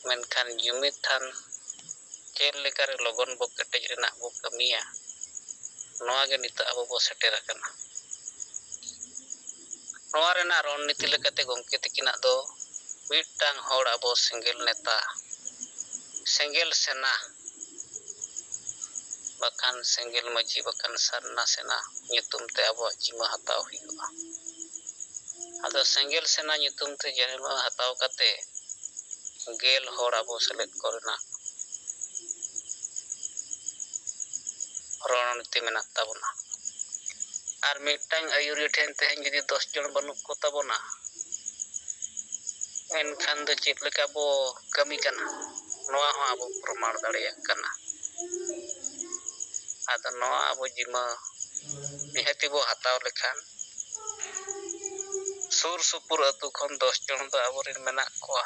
मेनखान जुमिद थान चेल लेकारे लगन बो केटेज रेना बो कमिया नोआ गे नित आबो बो सेटेर आकना नोआ रेना रणनीति लेकाते गंके तकिना दो मिदटांग होड़ आबो सेंगेल नेता सेंगेल सेना बाखान सेंगेल मजी बाखान सरना सेना nyutum te abo jima hataw huyuga ado Sengel सेना nyutum te jima hataw kate गेल होड़ आबो सेलेद करना रणनीति मेना ताबोना आर मिदटांग आयुरी ठेन तेहेन जदि 10 जन बनुक को ताबोना एनखान दो चेद लेका बो कमी कना नोआ हो आबो प्रमाण दाड़ेया कना आदो नोआ आबो जिमा निहति बो हताव लेखान सुर सुपुर अतु खन 10 जन दो आबोरिन मेना कोआ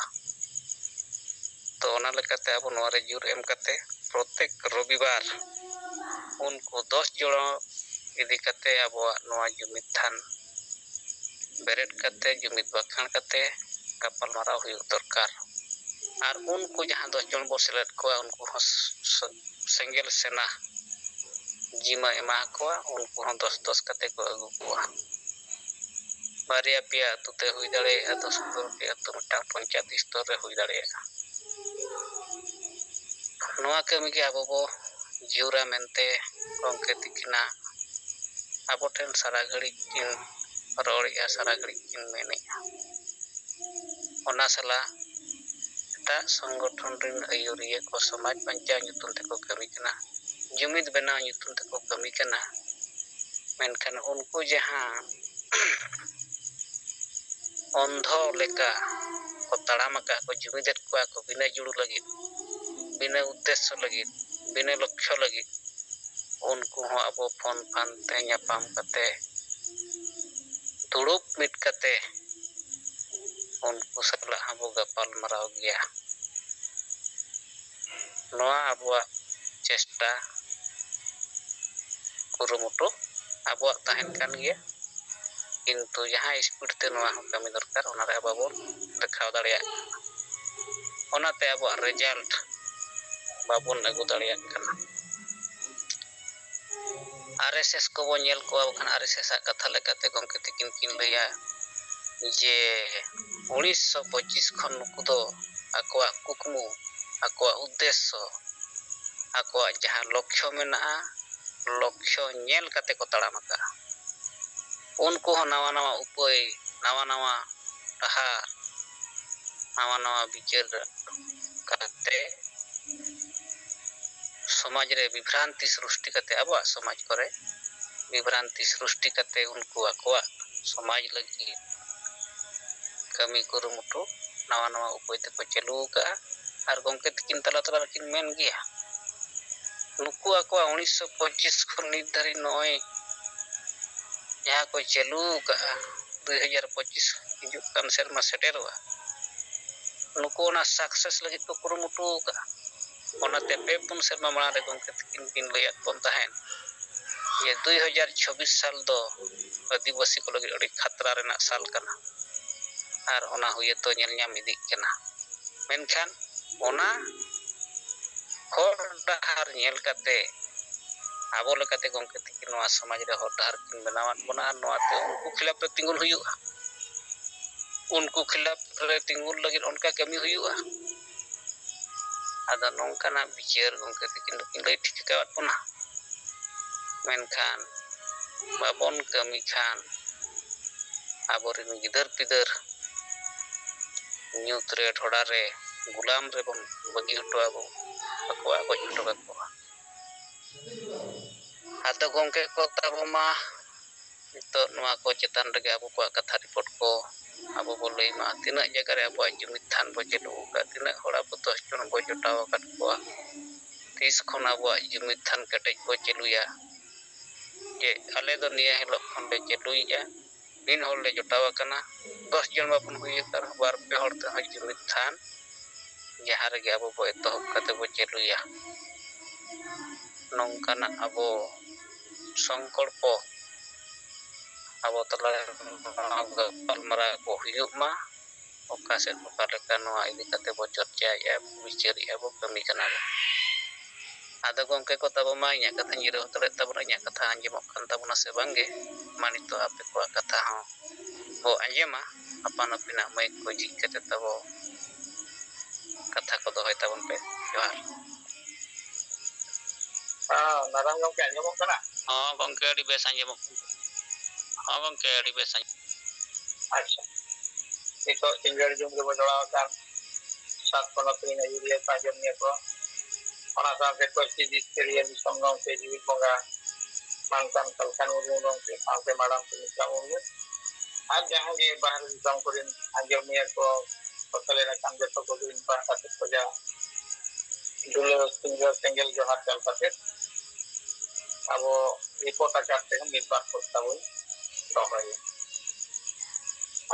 तो ओना लेकाते आबो नोआ रे जुर एम कते प्रत्येक रविवार उनको 10 जन इदी कते आबो नोआ जुमिद थान बेरेट कते जुमिद बाखान कते गपाल माराव हुई दरकार आर उनको जहां 10 जन बो सेलेद कोआ उनको सेंगेल सेना जिमा एमा कोआ उनको 10-10 कते को अगु कोआ बारिया पिया तुते हुई दाड़े 10 रुपया तो मटा पंचायत स्तर रे हुई दाड़े नोआ कमी के आबो बो जिउरा मेनते गंके तिकिना आबो ठेन सारा घड़ी किन रोड़िया सारा घड़ी किन मेनेया ओना सला ता संगठन रिन आयुरिया को समाज panchayat nyutum teko kami kana जुमिद बेना nyutum teko kami kana मेनखान उनको जहां अंधो लेका को ताड़ाम का को जुमिदेत को बिना जुड़ू लगी बिना उद्देश्य लगी बिना लक्ष्य लगी उनको हो अबो फोन फान ते न्यापाम कते दुड़ुप मिट कते उनको सला अबो गपाल मराव गया नोआ अबो चेष्टा कुरुमुटु अबो ताहेन कान गया किंतु जहां स्पीड ते नोआ कमी दरकार ओना रे बाबो देखाव दाड़िया ओनाते अबो रिजल्ट बाबोन अगु दाड़िया कना आरएसएस को बो नेल को बखान आरएसएस आ कथा लेकाते गंके तिकिन किन लया जे 1925 खन नुकु दो आकोआ कुकमु आकोआ उद्देश्य आकोआ जहां लक्ष्य मेना लक्ष्य नेल काते को ताड़ाम का उनको नवा नवा उपाय नवा नवा डहार नवा नवा विचार करते समाज रे विभ्रांति सृष्टि करते अब समाज करे विभ्रांति सृष्टि करते उनको आकोआ समाज लगी कमी कुरुमुटु नवा नवा उपाय ते को चालू का आर गंके तिकिन तला तला किन मेन गया नुकु आकोआ 1925 खन निर्धारित नय यहाँ को चालू का 2025 हिजुक कान सेरमा सेटेरवा नुकु ना सक्सेस लगी को कुरुमुटु का ओनाते पेपुन सेरमा माना रे गंके तिकिन किन लया कोन ताहेन ये 2026 साल दो आदिवासी को लगी अड़ी खतरा रेना साल कना आर ओना हुए तो नेल ᱧᱟᱢ इदी कना मेनखान ओना होर डहार नेल कते आबो लेकाते गंके तिकिन नोआ समाज रे होर डहार किन बनावान बोना आर नोआते उनको खिलाफ रे तिंगुल हुयुआ उनको खिलाफ रे तिंगुल लगी उनका कमी हुयुआ आदा नोंकाना विचार गंके तिकिन लई ठीक कावत बोना मेनखान बाबन कमी खान आबोरिन गिदर पिदर ᱧᱩᱛ रे ढोड़ा रे गुलाम रे बन बगी हटवाबो अकोआ को हटो को आदो गंके को ताबो मा नितो नोआ को चेतन रे आबो को कथा रिपोर्ट को आबो बो लई मा तिना जगह रे आबो जुमिद थान बो चलू का तिना होड़ा बो 10 जन बो जोटाव कट को 30 खन आबो जुमिद थान कटेज को चलूया जे आले दो निया हिलो खन ले चलूया दिन होड़ ले जोटाव कना 10 जन बापन हुई कर बार पे होड़ ते जुमिद थान जहां रे आबो बो एतहब कते बो चलूया नोंकाना आबो संकल्प आबो तला पालमरा को हुयुमा oka sed oka leka noa idi kate bo chorchae'a bichare'a bo kami kana bo. Ado gongke ko tabo ma inyak katha nyiro tole tabo inyak katha anjemok kan tabona se bangge manito ape ko katha hon bo anjema apan apina mai ko jik kate tabo katha ko dohoy tabon pe johar. Marang gongke anjemok kana? Gongke adi bes anjemok. Gongke adi bes anjemok. Acha. Ito tinggal jum ge bodolaw kan sat kono pina yuria tajam niya ko. Ona sampai ko sidis kiriya disam gongke jiwi konga mantan kalkan urung gongke sampai marang penikam urung. Ad jahan ge bahar disam kurin anjam niya ko pakalera kan jato ko din pa katit ko ja dulu tinggal johar kal katit abo report akat teh mitbar ko tawon dohoy.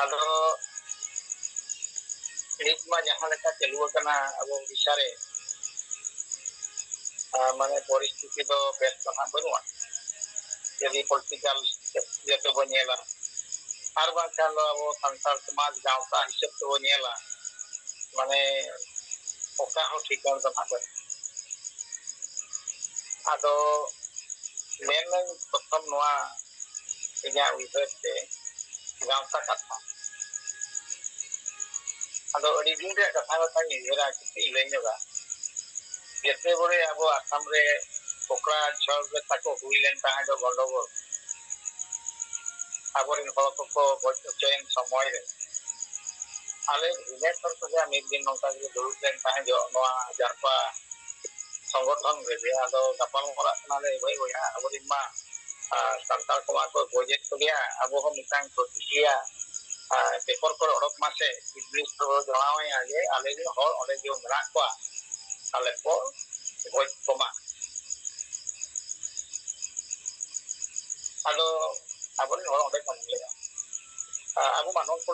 Ado nikma jahan leka chalu kana abo bisare mane परिस्थिति do bes kana banua. Jadi political jato bo nyela ar bangkhan lo abo santal समाज गावता हिसाब to nyela mane oka ho thikon kana ban. Ado men prothom noa inya uiher te गावता katha. Ado adi din re katha katha nyera kiti ilenyoga. Jete bore abo Assam re okra chhor re tako huilen tahe do gandobol. Aborin hol ko bochoyen samoy re. Ale Vinetar ko ja mid din nongka ge duruk len tahe jo noa jarpa সংগঠন রে ado gapal morak kana le bai bai aborin ma santal ko ko project ko dia abo ho mitang protisia paper ko odok mase iblis ko jawai age ale ni hol ole jo menak ko ale ko goj koma ado aborin hol ole kan le abo manong ko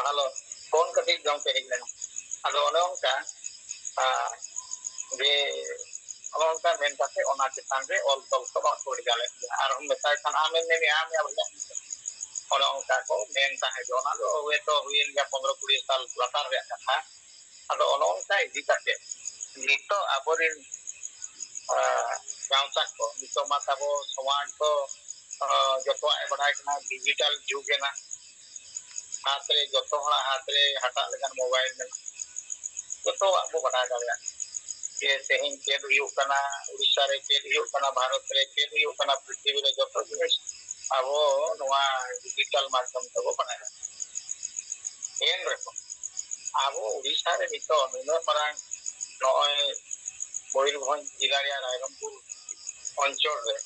halo kon katik jong pe higlen ado ole onka je onka men kate ona chetan re ol tol ko ba ko gale ar hum metai kan amen ne ame abla ole onka ko men tahe jona do we to huin ya 15-20 sal latar re katha ado ole onka idi kate nito aborin गांवचा को नितो माताबो समाज को जतो ए बढ़ाई कना digital जुग है ना हाथ रे जतो हला हाथ रे हटा लगन मोबाइल में जतो आपको बढ़ा दाया ये तेहिन के हुयु कना उड़ीसा रे के हुयु कना भारत रे के हुयु कना पृथ्वी रे जतो जिनिस अबो नोआ डिजिटल माध्यम तबो बनाया एन रको अबो उड़ीसा रे नितो नुनो परang नय मयूरभंज जिला रे रायरंगपुर अंचल रे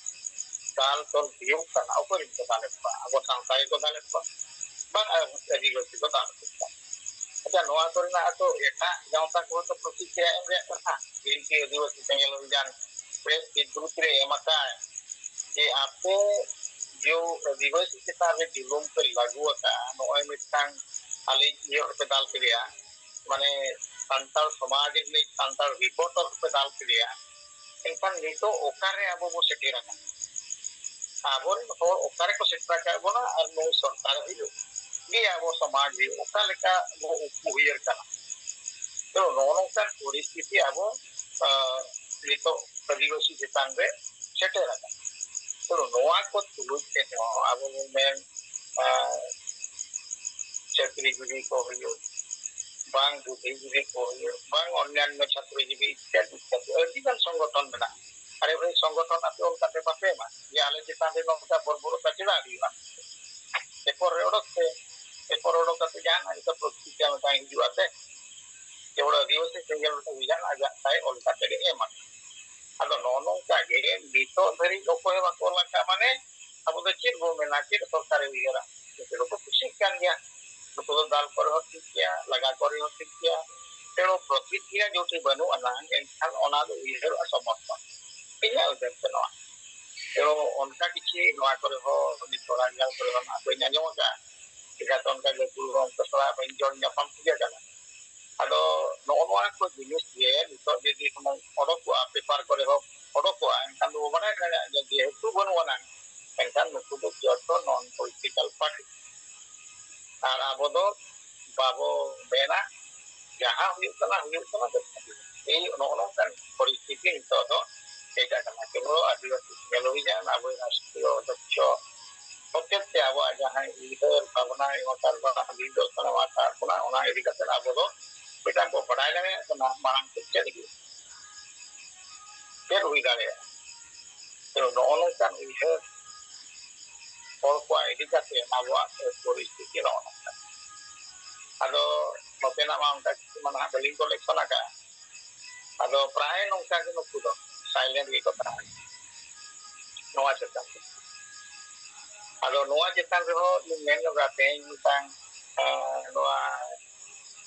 दाल तल हुयु कना ऊपर को दाले पा अबो सांसाई को दाले पा bang adigosi ko ta अच्छा नोआ करना तो एटा गांवता को तो प्रतिक्रिया एम रे कथा इनके आदिवासी संगठन विज्ञान प्रेस विद्युत रे एमका जे आपे जो आदिवासी किताब में दिलम पे लागू का नोय मिटांग आले ये पे दाल क्रिया माने संताल समाज में संताल रिपोर्टर पे दाल क्रिया इनका नितो ओकारे अब वो सेटेरा आबोर और ओकारे को सेटरा का बोना और नो सरकार भी ni abo समाज भी ओका लेका वो उहुयर kana तो नोनोंका परिस्थिति abo nito आदिवासी चेतान रे सेटेरा तो नोआ को तुलुज के abo men चाकरी जीवी को हुयो बांग बुद्धिजीवी को हुयो बांग अन्यान्य छात्रजीवी इत्यादि अधिकांश संगठन मेना अरे भाई संगठन आपे उनका पे पापे मा ये आले चेतान रे नोका बरबरो का चिड़ा दिवा epor oro kate jana itu prosesnya macam hidup ate kemudian dia sih tinggal hujan agak saya ol kate de emak ado nono ka ge dito dari loko e bakol ka mane abu de chir go menaki to kare wira ᱛᱮᱫᱚ ᱠᱚ ᱠᱩᱥᱤᱜ ᱠᱟᱱ ᱜᱮᱭᱟ ᱱᱩᱠᱩ ᱫᱚ ᱫᱟᱞ ᱠᱚᱨᱮ ᱦᱚᱸ ᱴᱷᱤᱠ ᱜᱮᱭᱟ ᱞᱟᱜᱟ ᱠᱚᱨᱮ ᱦᱚᱸ ᱴᱷᱤᱠ ᱜᱮᱭᱟ ᱛᱮᱲᱚ ᱯᱨᱚᱛᱤক্রিয়া ᱡᱩᱫᱤ ᱵᱟᱹᱱᱩᱜ ᱟᱱᱟᱝ ᱮᱱᱠᱷᱟᱱ ᱚᱱᱟ ᱫᱚ ᱩᱭᱦᱟᱹᱨᱚᱜᱼᱟ ᱥᱚᱢᱚᱨᱛᱷᱚᱱ ᱤᱧᱟᱹᱜ ᱩᱭᱦᱟᱹᱨ ᱛᱮ ᱱᱚᱣᱟ ᱛᱮᱲᱚ ᱚᱱᱠᱟ ᱠᱤᱪᱷᱤ ᱱᱚᱣᱟ ᱠᱚᱨᱮ ᱦᱚᱸ ᱩᱱᱤ ᱛᱚᱲᱟ ᱡᱟᱞ ᱠᱚᱨᱮ ᱦᱚᱸ ᱵᱟᱹᱧ ᱟᱸᱡᱚᱢ ᱟᱠᱟᱫᱼᱟ ᱪᱤᱠᱟᱹᱛᱮ ᱚᱱᱠᱟ ᱜᱮ ᱜᱩᱨᱩ ᱜᱚᱢᱠᱮ ᱥᱟᱞᱟᱜ ᱵᱟᱹᱧ ᱡᱚᱲ ᱧᱟᱯᱟᱢ ᱴᱷᱤᱠ ᱠᱟᱱᱟ ᱟᱫᱚ ᱱᱚᱜᱼᱚ ᱱᱚᱣᱟ ᱠᱚ ᱡᱤᱱᱤᱥ ᱜᱮ ᱱᱤᱛᱚᱜ ᱡᱩᱫᱤ ᱚᱰᱚᱠᱚᱜᱼᱟ ᱯᱮᱯᱟᱨ ᱠᱚᱨᱮ ᱦᱚᱸ ᱚᱰᱚᱠᱚᱜᱼᱟ ᱮᱱᱠᱷᱟन ᱫᱚ ᱵᱟᱰᱟᱭ ᱫᱟᱲᱮᱭᱟᱜᱼᱟ ᱡᱮ ᱡᱮᱦᱮᱛᱩ ᱵᱟᱹᱱᱩᱜ ᱟᱱᱟᱝ ᱮᱱᱠᱷᱟन ᱱᱩᱠᱩ ᱫᱚ ᱡᱚᱛᱚ ᱱᱚᱱ ᱯᱚᱞᱤᱴᱤᱠᱟᱞ ᱯᱟর্টি ᱟᱨ ᱟᱵᱚ ᱫᱚ ᱵᱟᱵᱚ ᱢᱮᱱᱟ ᱡᱟᱦᱟᱸ ᱦᱩᱭᱩᱜ ᱠᱟᱱᱟ এই ᱱᱚᱜᱼᱚ ᱱᱚᱝᱠᱟᱱ পরিস্থিতি নিতᱚᱜ ᱫᱚ এটা ᱠᱟᱱᱟ কেবল আদিবাসী ᱥᱮᱸᱜᱮᱞ ᱚভিযান ᱟᱵᱚ রাষ্ট্রীয় অধ্যক্ষ হতেতে আবহাওয়া ᱡᱟᱦᱟᱸᱭ ᱩᱭᱦᱟᱹᱨ ᱵᱷᱟᱵᱽᱱᱟ ᱮᱢᱟᱠᱟᱫ ᱵᱚᱱᱟ ᱫᱤᱜᱫᱚᱨᱥᱚᱱ ᱮᱢᱟᱠᱟᱫ ᱵᱚᱱᱟ ᱚᱱᱟ ᱤᱫᱤ ᱠᱟᱛᱮ ᱟᱵᱚ ᱫᱚ ᱢᱤᱫᱴᱟᱝ ᱵᱚ ᱵᱟᱰᱟᱭ ᱫᱟᱲᱮᱭᱟᱜ ᱠᱟᱱᱟ ᱢᱟᱲᱟᱝ ᱥᱮᱫ ᱪᱮᱫ ᱦᱩᱭ ᱫᱟᱲᱮᱭᱟᱜᱼᱟ ᱱᱚᱜᱼᱚ ᱱᱚᱝᱠᱟᱱ ᱩᱭᱦᱟᱹᱨ ᱦᱚᱲ ᱠᱚᱣᱟᱜ ᱤᱫᱤ ᱠᱟᱛᱮ ᱟᱵᱚᱣᱟᱜ ᱯᱚᱨᱤᱥᱛᱷᱤᱛᱤ ᱱᱚᱜᱼᱚ ᱱᱚᱝᱠᱟ ᱟᱫᱚ ᱱᱚᱛᱮᱱᱟᱜ ᱢᱟ ᱚᱱᱠᱟ ᱠᱤᱪᱷᱩ ᱢᱟ ᱱᱟᱦᱟᱜ ᱵᱟᱹᱞᱤᱧ ᱠᱚᱞᱮᱠᱥᱚᱱ ᱟᱠᱟᱫᱼᱟ ᱟᱫᱚ ᱯᱨᱟᱭ ᱱᱚᱝᱠᱟ ᱜᱮ ᱱᱩᱠᱩ ᱫᱚ ᱥᱟᱭᱞᱮᱱᱴ ᱜᱮᱠᱚ ᱛᱟᱦᱮᱱᱟ ᱱᱚᱣᱟ ᱪᱮᱛᱟᱱ ᱟᱫᱚ ᱱᱚᱣᱟ ᱪᱮᱛᱟᱱ ᱨᱮᱦᱚᱸ ᱤᱧ ᱢᱮᱱ ᱧᱚᱜᱟ ᱛᱮᱦᱮᱧ ᱢᱤᱫᱴᱟᱝ ᱱᱚᱣᱟ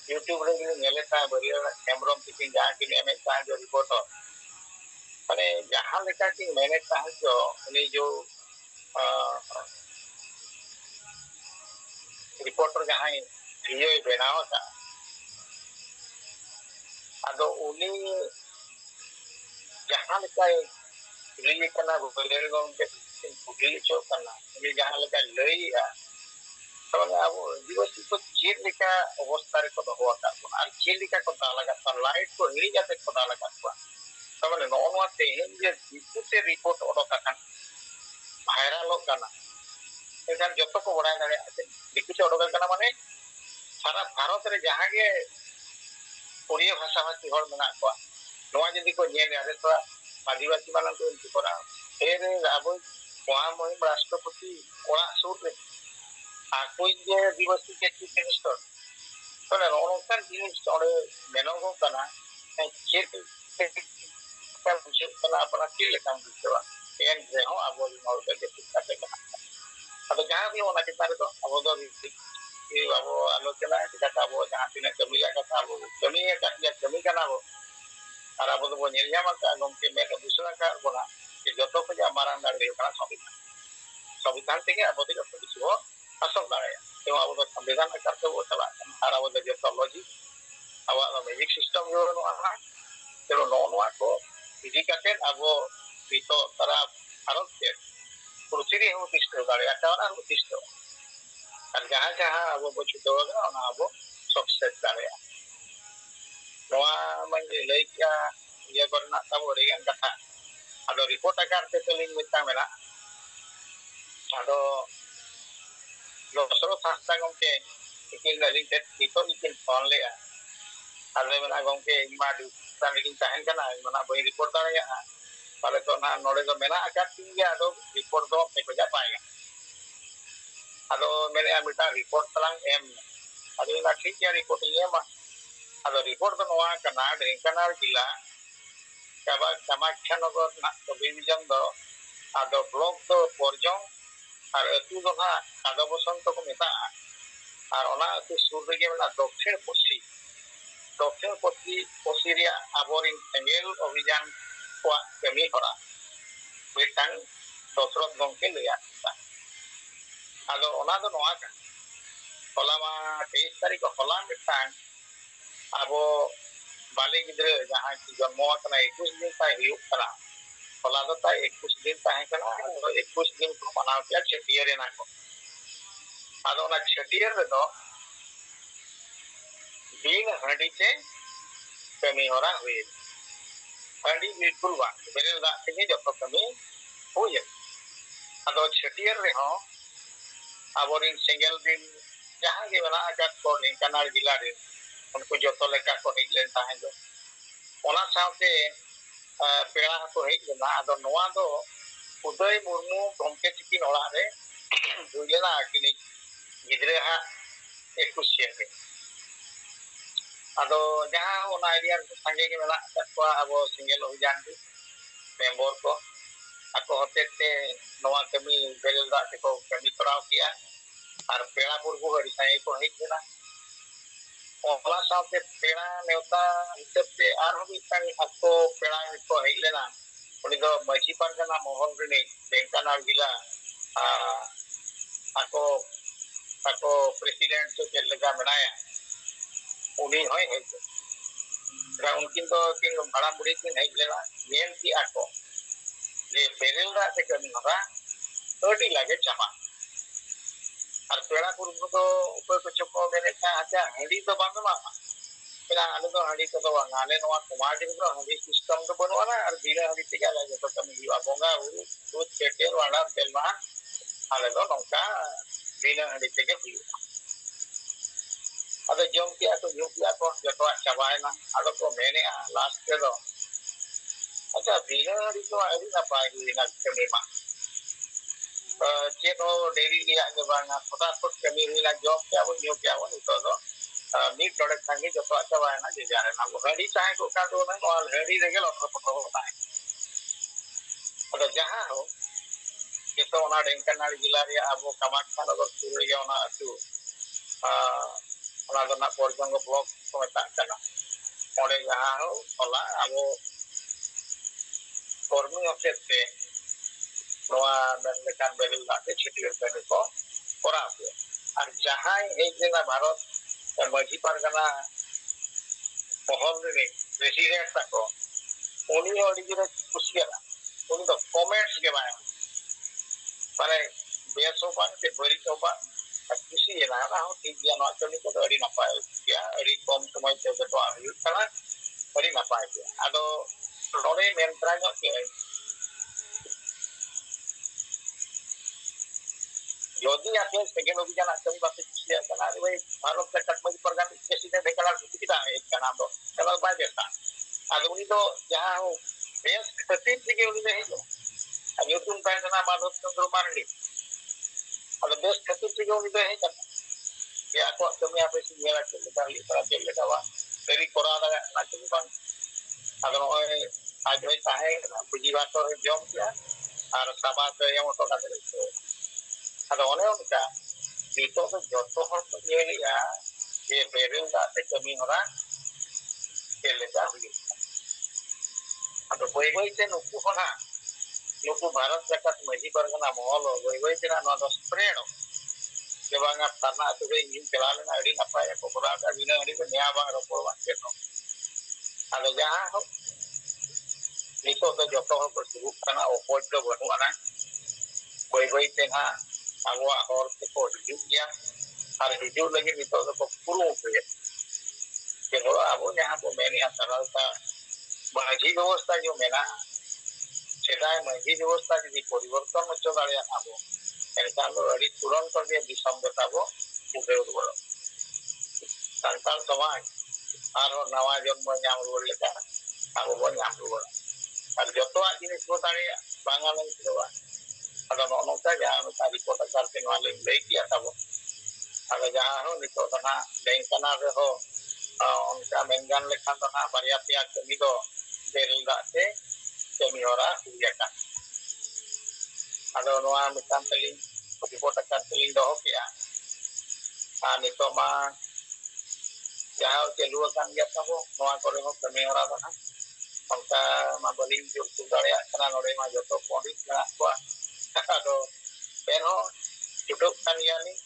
ᱤᱭᱩᱴᱩᱵᱽ ᱨᱮᱜᱮᱞᱤᱧ ᱧᱮᱞᱮᱫ ᱛᱟᱦᱮᱸ ᱵᱟᱹᱨᱭᱟᱹ ᱦᱮᱢᱵᱨᱚᱢ ᱛᱤᱠᱤᱱ ᱡᱟᱦᱟᱸ ᱠᱤᱱ ᱮᱢᱮᱫ ᱛᱟᱦᱮᱸ ᱡᱚ ᱨᱤᱯᱳᱨᱴᱚᱨ ᱢᱟᱱᱮ ᱡᱟᱦᱟᱸ ᱞᱮᱠᱟ ᱠᱤᱱ ᱢᱮᱱᱮᱫ ᱛᱟᱦᱮᱸ ᱡᱚ ᱩᱱᱤ ᱡᱚ रिपोर्टर जहां वीडियो बनाव था अदो उनी जहां लेकाय ली कना बलेर गंके बुझी चो कना उनी जहां लेका लईया तो अब दिवस को चेक लेका अवस्था रे को दहो का और चेक लेका को ताला का लाइट को हिड़ी जाते को ताला का तो माने नोनवा तेहेन जे दिकुते रिपोर्ट ओडोका kan भाइरल कना एखान जतो को बड़ा दाड़े दिकुते ओडोका कना माने सारा भारत रे जहां गे ओडिया भाषा भाषी हर मेना को नोआ जदि को नेल आरे तो आदिवासी मानन को इनको करा फेर अब वहां मोहि राष्ट्रपति ओड़ा सुर रे आकोई जे आदिवासी के चीफ मिनिस्टर तो नोनोkan जिनिस ओडे मेनो को कना चेक का मुझे कना अपना के लेकाम दिसवा एन जे हो अब मोर के चिंता के कना अब जहां भी होना के तारे तो अब दो बाबू आलोचना kita abo jahan tinac kami la kata abo kami kan ya kami kan abo ar abo do nyel nyam ka gomke me ka busra ka bona ke joto ko ja marang dar de kana संविधान থেকে abo de joto kichu asal daraya to abo do संविधान ka to bo chala ar abo de joto logi awa magic system yo no ana pero no no ko idi katen abo bito tara harus ke kurusiri ho tisto daraya ta ana ho tisto R jahan jahan abo bo chuto ga ona abo sukses daraya noa manje leika ye korna tabo regan kata ado report akar te teling mitang mena ado losro sasta gomke ikin galing te ito ikin phone le ado mena gomke ima du tamikin tahen kana mana boy report daraya pale to na node do mena akar tingya ado report do te ko ja paega ado mere amita report talang em ado na ठीक है report ये मा ado report do noa kana Dhenkanal जिला kaba Kamakya Nagar na division do ado block do Porjong ar atu do na ado bosonto ko meta ar ona atu sur rege na dokhin posi ria aborin sengel অভিযান ko kami hora mitang dosrot gomke leya ado ona do noa ka hola ma 23 तारीख hola mitang abo बाले गिद्रे जहां की जन्म कना 21 दिन ता हुई कना होला दो ता 21 दिन ता है कना तो 21 दिन को मनाव किया छटियर ना को आदो ना छटियर रे दो दिन हंडी से कमी होरा हुई हंडी बिल्कुल बा मेरे दा से जो कमी हुई आदो छटियर रे हो आबोरिन सिंगल दिन जहां के बना का को ढेंकानाल जिला रे उनको जतो लेका को हेज लेन ताहे जो ओना साथे पेड़ा को हेज लेना आदो नोआ दो उदय मुर्मू गमके चिकिन ओड़ा रे दुइलेना किनि गिद्रे हा 21 के आदो जहां ओना एरिया संगे के मेला को अब सिंगल अभियान के मेंबर को ako hote te noa kami belda te ko kami कराव किया ᱟᱨ ᱯᱮᱲᱟ ᱯᱩᱨᱵᱚ ᱟᱹᱰᱤ ᱥᱟᱸᱜᱮ ᱠᱚ ᱦᱮᱡ ᱞᱮᱱᱟ ᱚᱱᱟ ᱥᱟᱶᱛᱮ ᱯᱮᱲᱟ ᱱᱮᱣᱛᱟ ᱦᱤᱥᱟᱹᱵ ᱛᱮ ᱟᱨᱦᱚᱸ ᱢᱤᱫᱴᱟᱝ ᱟᱠᱚ ᱯᱮᱲᱟ ᱠᱚ ᱦᱮᱡ ᱞᱮᱱᱟ ᱩᱱᱤ ᱫᱚ ᱢᱟᱹᱡᱷᱤ ᱯᱟᱨᱜᱟᱱᱟ ᱢᱚᱦᱚᱞ ᱨᱤᱱᱤᱡ ᱰᱮᱝᱠᱟᱱᱟᱲ ᱡᱮᱞᱟ ako ako presiden se chel lega menaya uni hoy hej ra unkin to kin bharam budi kin hej lena yen ki ako je berel da se kami hora adi lage chama ar pera purbu to upo ko choko mene ka acha handi to bang ma pera alu to handi to bang ale noa kumar ji to handi system to banu ana ar bina handi te ala je to kami hiwa bonga uru tut keter wala telma ale to nongka bina handi te ke ada jom ki aku jom ki aku joto chabaina ado ko mene last ke do acha bina handi to ari na pai na kami ma चेतो डेली लिया के बांगा फटाफट कमी हुई ना job क्या वो तो मीट डॉट संगे जो तो अच्छा वाला ना जे जा रहे ना वो हड़ी चाहे को का दो ना और हड़ी देखे लौट पटो होता है तो जहां हो ये तो ना डेंकनाड़ जिला रे अब कामाख्या नगर सुर गया ना अतु ना तो ना पोरजंग ब्लॉक को मेता कना ओडे जहां हो होला अब कर्मी ऑफिस से नोआ मेनलेकान बेरिल दाते छिटियर करे को करा पे और जहां हे जेना Bharat मझी Pargana mohon ini presiden tako uni odi jira kusiara uni to comments ke baya pare beso ban ke bari to ba kusi na na ho ঠিক ya no actually ko odi na pae ya odi kom samay te to ayu kana odi na pae ado rode mentra no ke যদি আপনি second অভিযান আচরণ বাসে খুশি আছেন আর ওই ভারত সরকার মধ্যে প্রধান প্রেসিডেন্ট ঢেকালার সুবিধা হয়েছে না তো কেবল পাই যেতাম আর উনি তো যাহা হোক বেশ ক্ষতির দিকে উনি হইল আর নতুন পায়খানা মাধব চন্দ্র মান্ডি আর বেশ ক্ষতির দিকে উনি হয়েছেন যে ako kami apa sih dia lagi kita lihat para dia lihat apa dari Korea ada lagi bang ada orang ada yang tahu puji bato jom ya আর সাবাত yang untuk kata itu ada orang yang kita itu tuh jodoh harus ini ya dia beri nggak teh kami orang kelihatan begitu ada boy itu nuku hona nuku Bharat zakat maju berkena mohon boy itu na nado spread sebangnya karena itu ingin jalan ada apa ya populer ada bina ada itu niat bang ropor bang gitu ada jauh itu tuh jodoh harus bersibuk karena opor itu baru mana boy itu na agua harus itu hidup ya harus hidup lagi itu tuh puluh ya kalau abu yang aku meni antara kita মাঝি ব্যবস্থা যে মেনা সেটাই মাঝি ব্যবস্থা যদি পরিবর্তন হচ্ছে দাঁড়িয়ে আবো এনখান আড়ি পূরণ করে দিশম বেতাবো উঠে উঠবো সান্তাল সমাজ আরো নয়া জন্ম ñam ruwar leka abo bo ñam ruwar আর যতোয়াক জিনিস বো দাঁড়িয়ে বাঙালি দেওয়া ada nongka jahan tadi kota Karteng Waling baik ya tabo ada jahan itu karena dengkana reho onka menggan lekan tana baria pihak kami do berida se kami ora uyakan ada noa mitan teling di kota Karteng do ya nito ma jahan keluakan ya tabo noa kore ho kami ora tana onka ma baling jur tudarea kana nore ma joto pondit na kwa ado pero cukup kan ya nih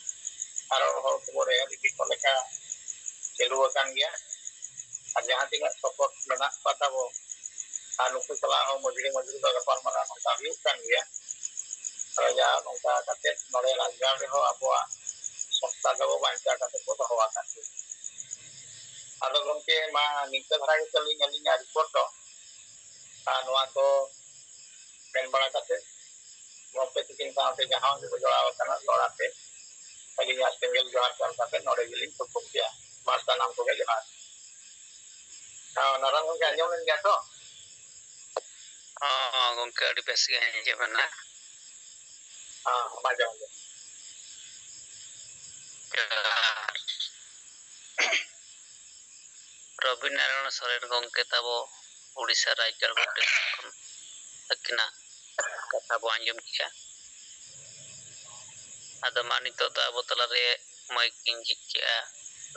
kalau hal Korea di mereka keluarkan ya ada yang tinggal support menak pada wo anu setelah mau jadi kalau parmana mengkayu kan ya kalau ya nongka katet mulai lancar ho apa sonsta gabo banca katet foto hawa kan ada gomke ma ningka dhara ke linga report do anu ato pen bala katet gompe tikin saate jahan jo jorawa kana lorate Pagi ya tinggal jual sampai nore giling cukup ya masa enam tuh jelas. Nah orang mungkin aja mungkin jatuh. gongke adi besi aja mana Macam tu. Robin Naran Soren gongke tabo Odisha Rajar Gute akina kata bo anjum kia ado ma nito do abo talare mic injik ke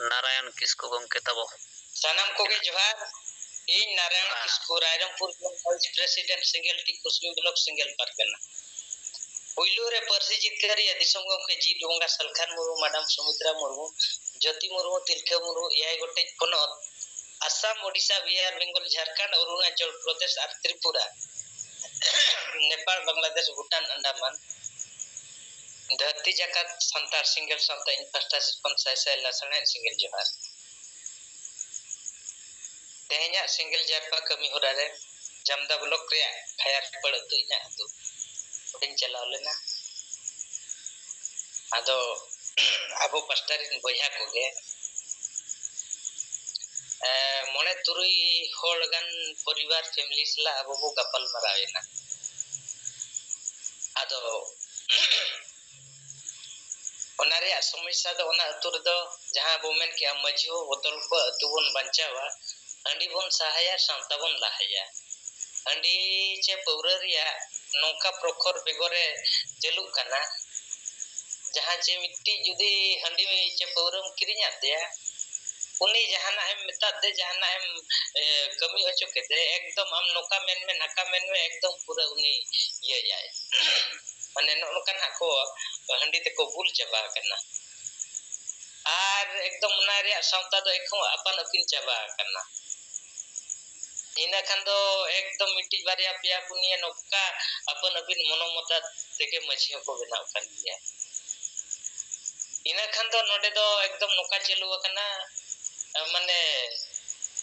Narayan Kisku gomke tabo sanam koge johar ᱤᱧ Narayan Kisku Rairangpur vice president ᱥᱤᱝᱜᱮᱞ ᱴᱤ ᱠᱩᱥᱵᱤ block ᱥᱤᱝᱜᱮᱞ ᱯᱟᱨᱜᱟᱱᱟ ᱯᱩᱭᱞᱩ ᱨᱮ ᱯᱟᱹᱨᱥᱤ ᱡᱤᱛᱠᱟᱹᱨᱤᱭᱟᱹ ᱫᱤᱥᱚᱢ ᱜᱚᱢᱠᱮ ᱡᱤ ᱰᱚᱸᱜᱟ ᱥᱟᱞᱠᱷᱟᱱ ᱢᱩᱨᱢᱩ ᱢᱟᱰᱟᱢ ᱥᱩᱢᱤᱛᱨᱟ ᱢᱩᱨᱢᱩ ᱡᱳᱛᱤ ᱢᱩᱨᱢᱩ ᱛᱤᱞᱠᱟᱹ ᱢᱩᱨᱢᱩ 6 ᱜᱚᱴᱮᱡ ᱯᱚᱱᱚᱛ आसाम ओडिशा बिहार बेंगल झारखंड अरुणाचल प्रदेश और त्रिपुरा नेपाल बांग्लादेश भूटान अंडमान धरती जाकत संतार सिंगल संता इंफ्रास्ट्रक्चर पंचायत लसने सिंगल जोहार तेह냐 सिंगल जारपा कमी हो रहा है जमदा ब्लॉक रे खायर पड़ तु इना तु उडिन चलाव लेना आदो आबो पास्टरिन बया कोगे मोने तुरुई होलगन परिवार फैमिली सला आबो बो गपल मरावेना आदो ओनारे समस्या दो ओना अतुर दो जहां बो मेन के मझियो बोतल को अतुबन बंचावा अंडी बन सहाया सांताबन लाहाया अंडी चे पौररिया नोका प्रखर बेगरे चलु कना जहां चे मिट्टी जुदी हंडी चे पौरम किरिnya दिया उनी जहाना हम मिता दे जहाना हम कमी हो चुके थे एकदम हम नोका मेन में नका मेन में एकदम पूरा उनी ये जाए माने नोका ना को हंडी ते को बुल चबा करना आर एकदम नारे सावता दो एको अपन अपिन चबा करना इना खान दो एकदम मिट्टी बारिया पिया पुनिया नोका अपन अपिन मनोमता तेके मझियो को बनाव कर दिया इना खान दो नोडे दो एकदम नोका चलु करना माने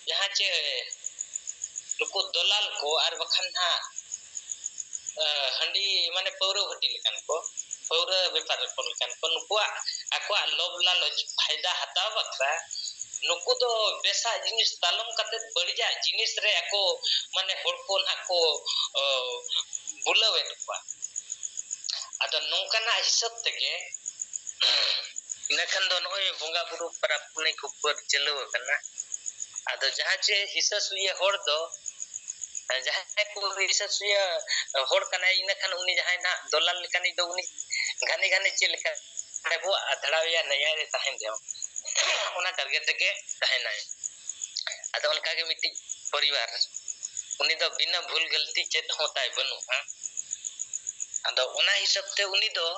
जहां चे लुकु दलाल को आर बखान हा हंडी माने पौरो हटी लेकान को पौरो व्यापार को लेकान को नुकुआ आकुआ लोभ लालच फायदा हताव बखरा नुकु दो बेसा जिनिस तालम कते बढ़िया जिनिस रे ako माने होड़को ना को बुलावे नुकुआ आदो नोंकाना हिसाब तेगे इनाखान दो नोय बोंगा बुरु परब पुने को पर चलो कना आदो जहां चे हिसाब सुये होड़ दो जहां को हिसाब सुये होड़ कना इनाखान उनी जहां ना दलाल लेकानी दो उनी घाने घाने चे लेका nebo adharawiya naya re tahen deo ona target teke tahena ado onka ge miti परिवार उनी दो बिना भूल गलती चेत होता है बनु ado ona hisab te उनी दो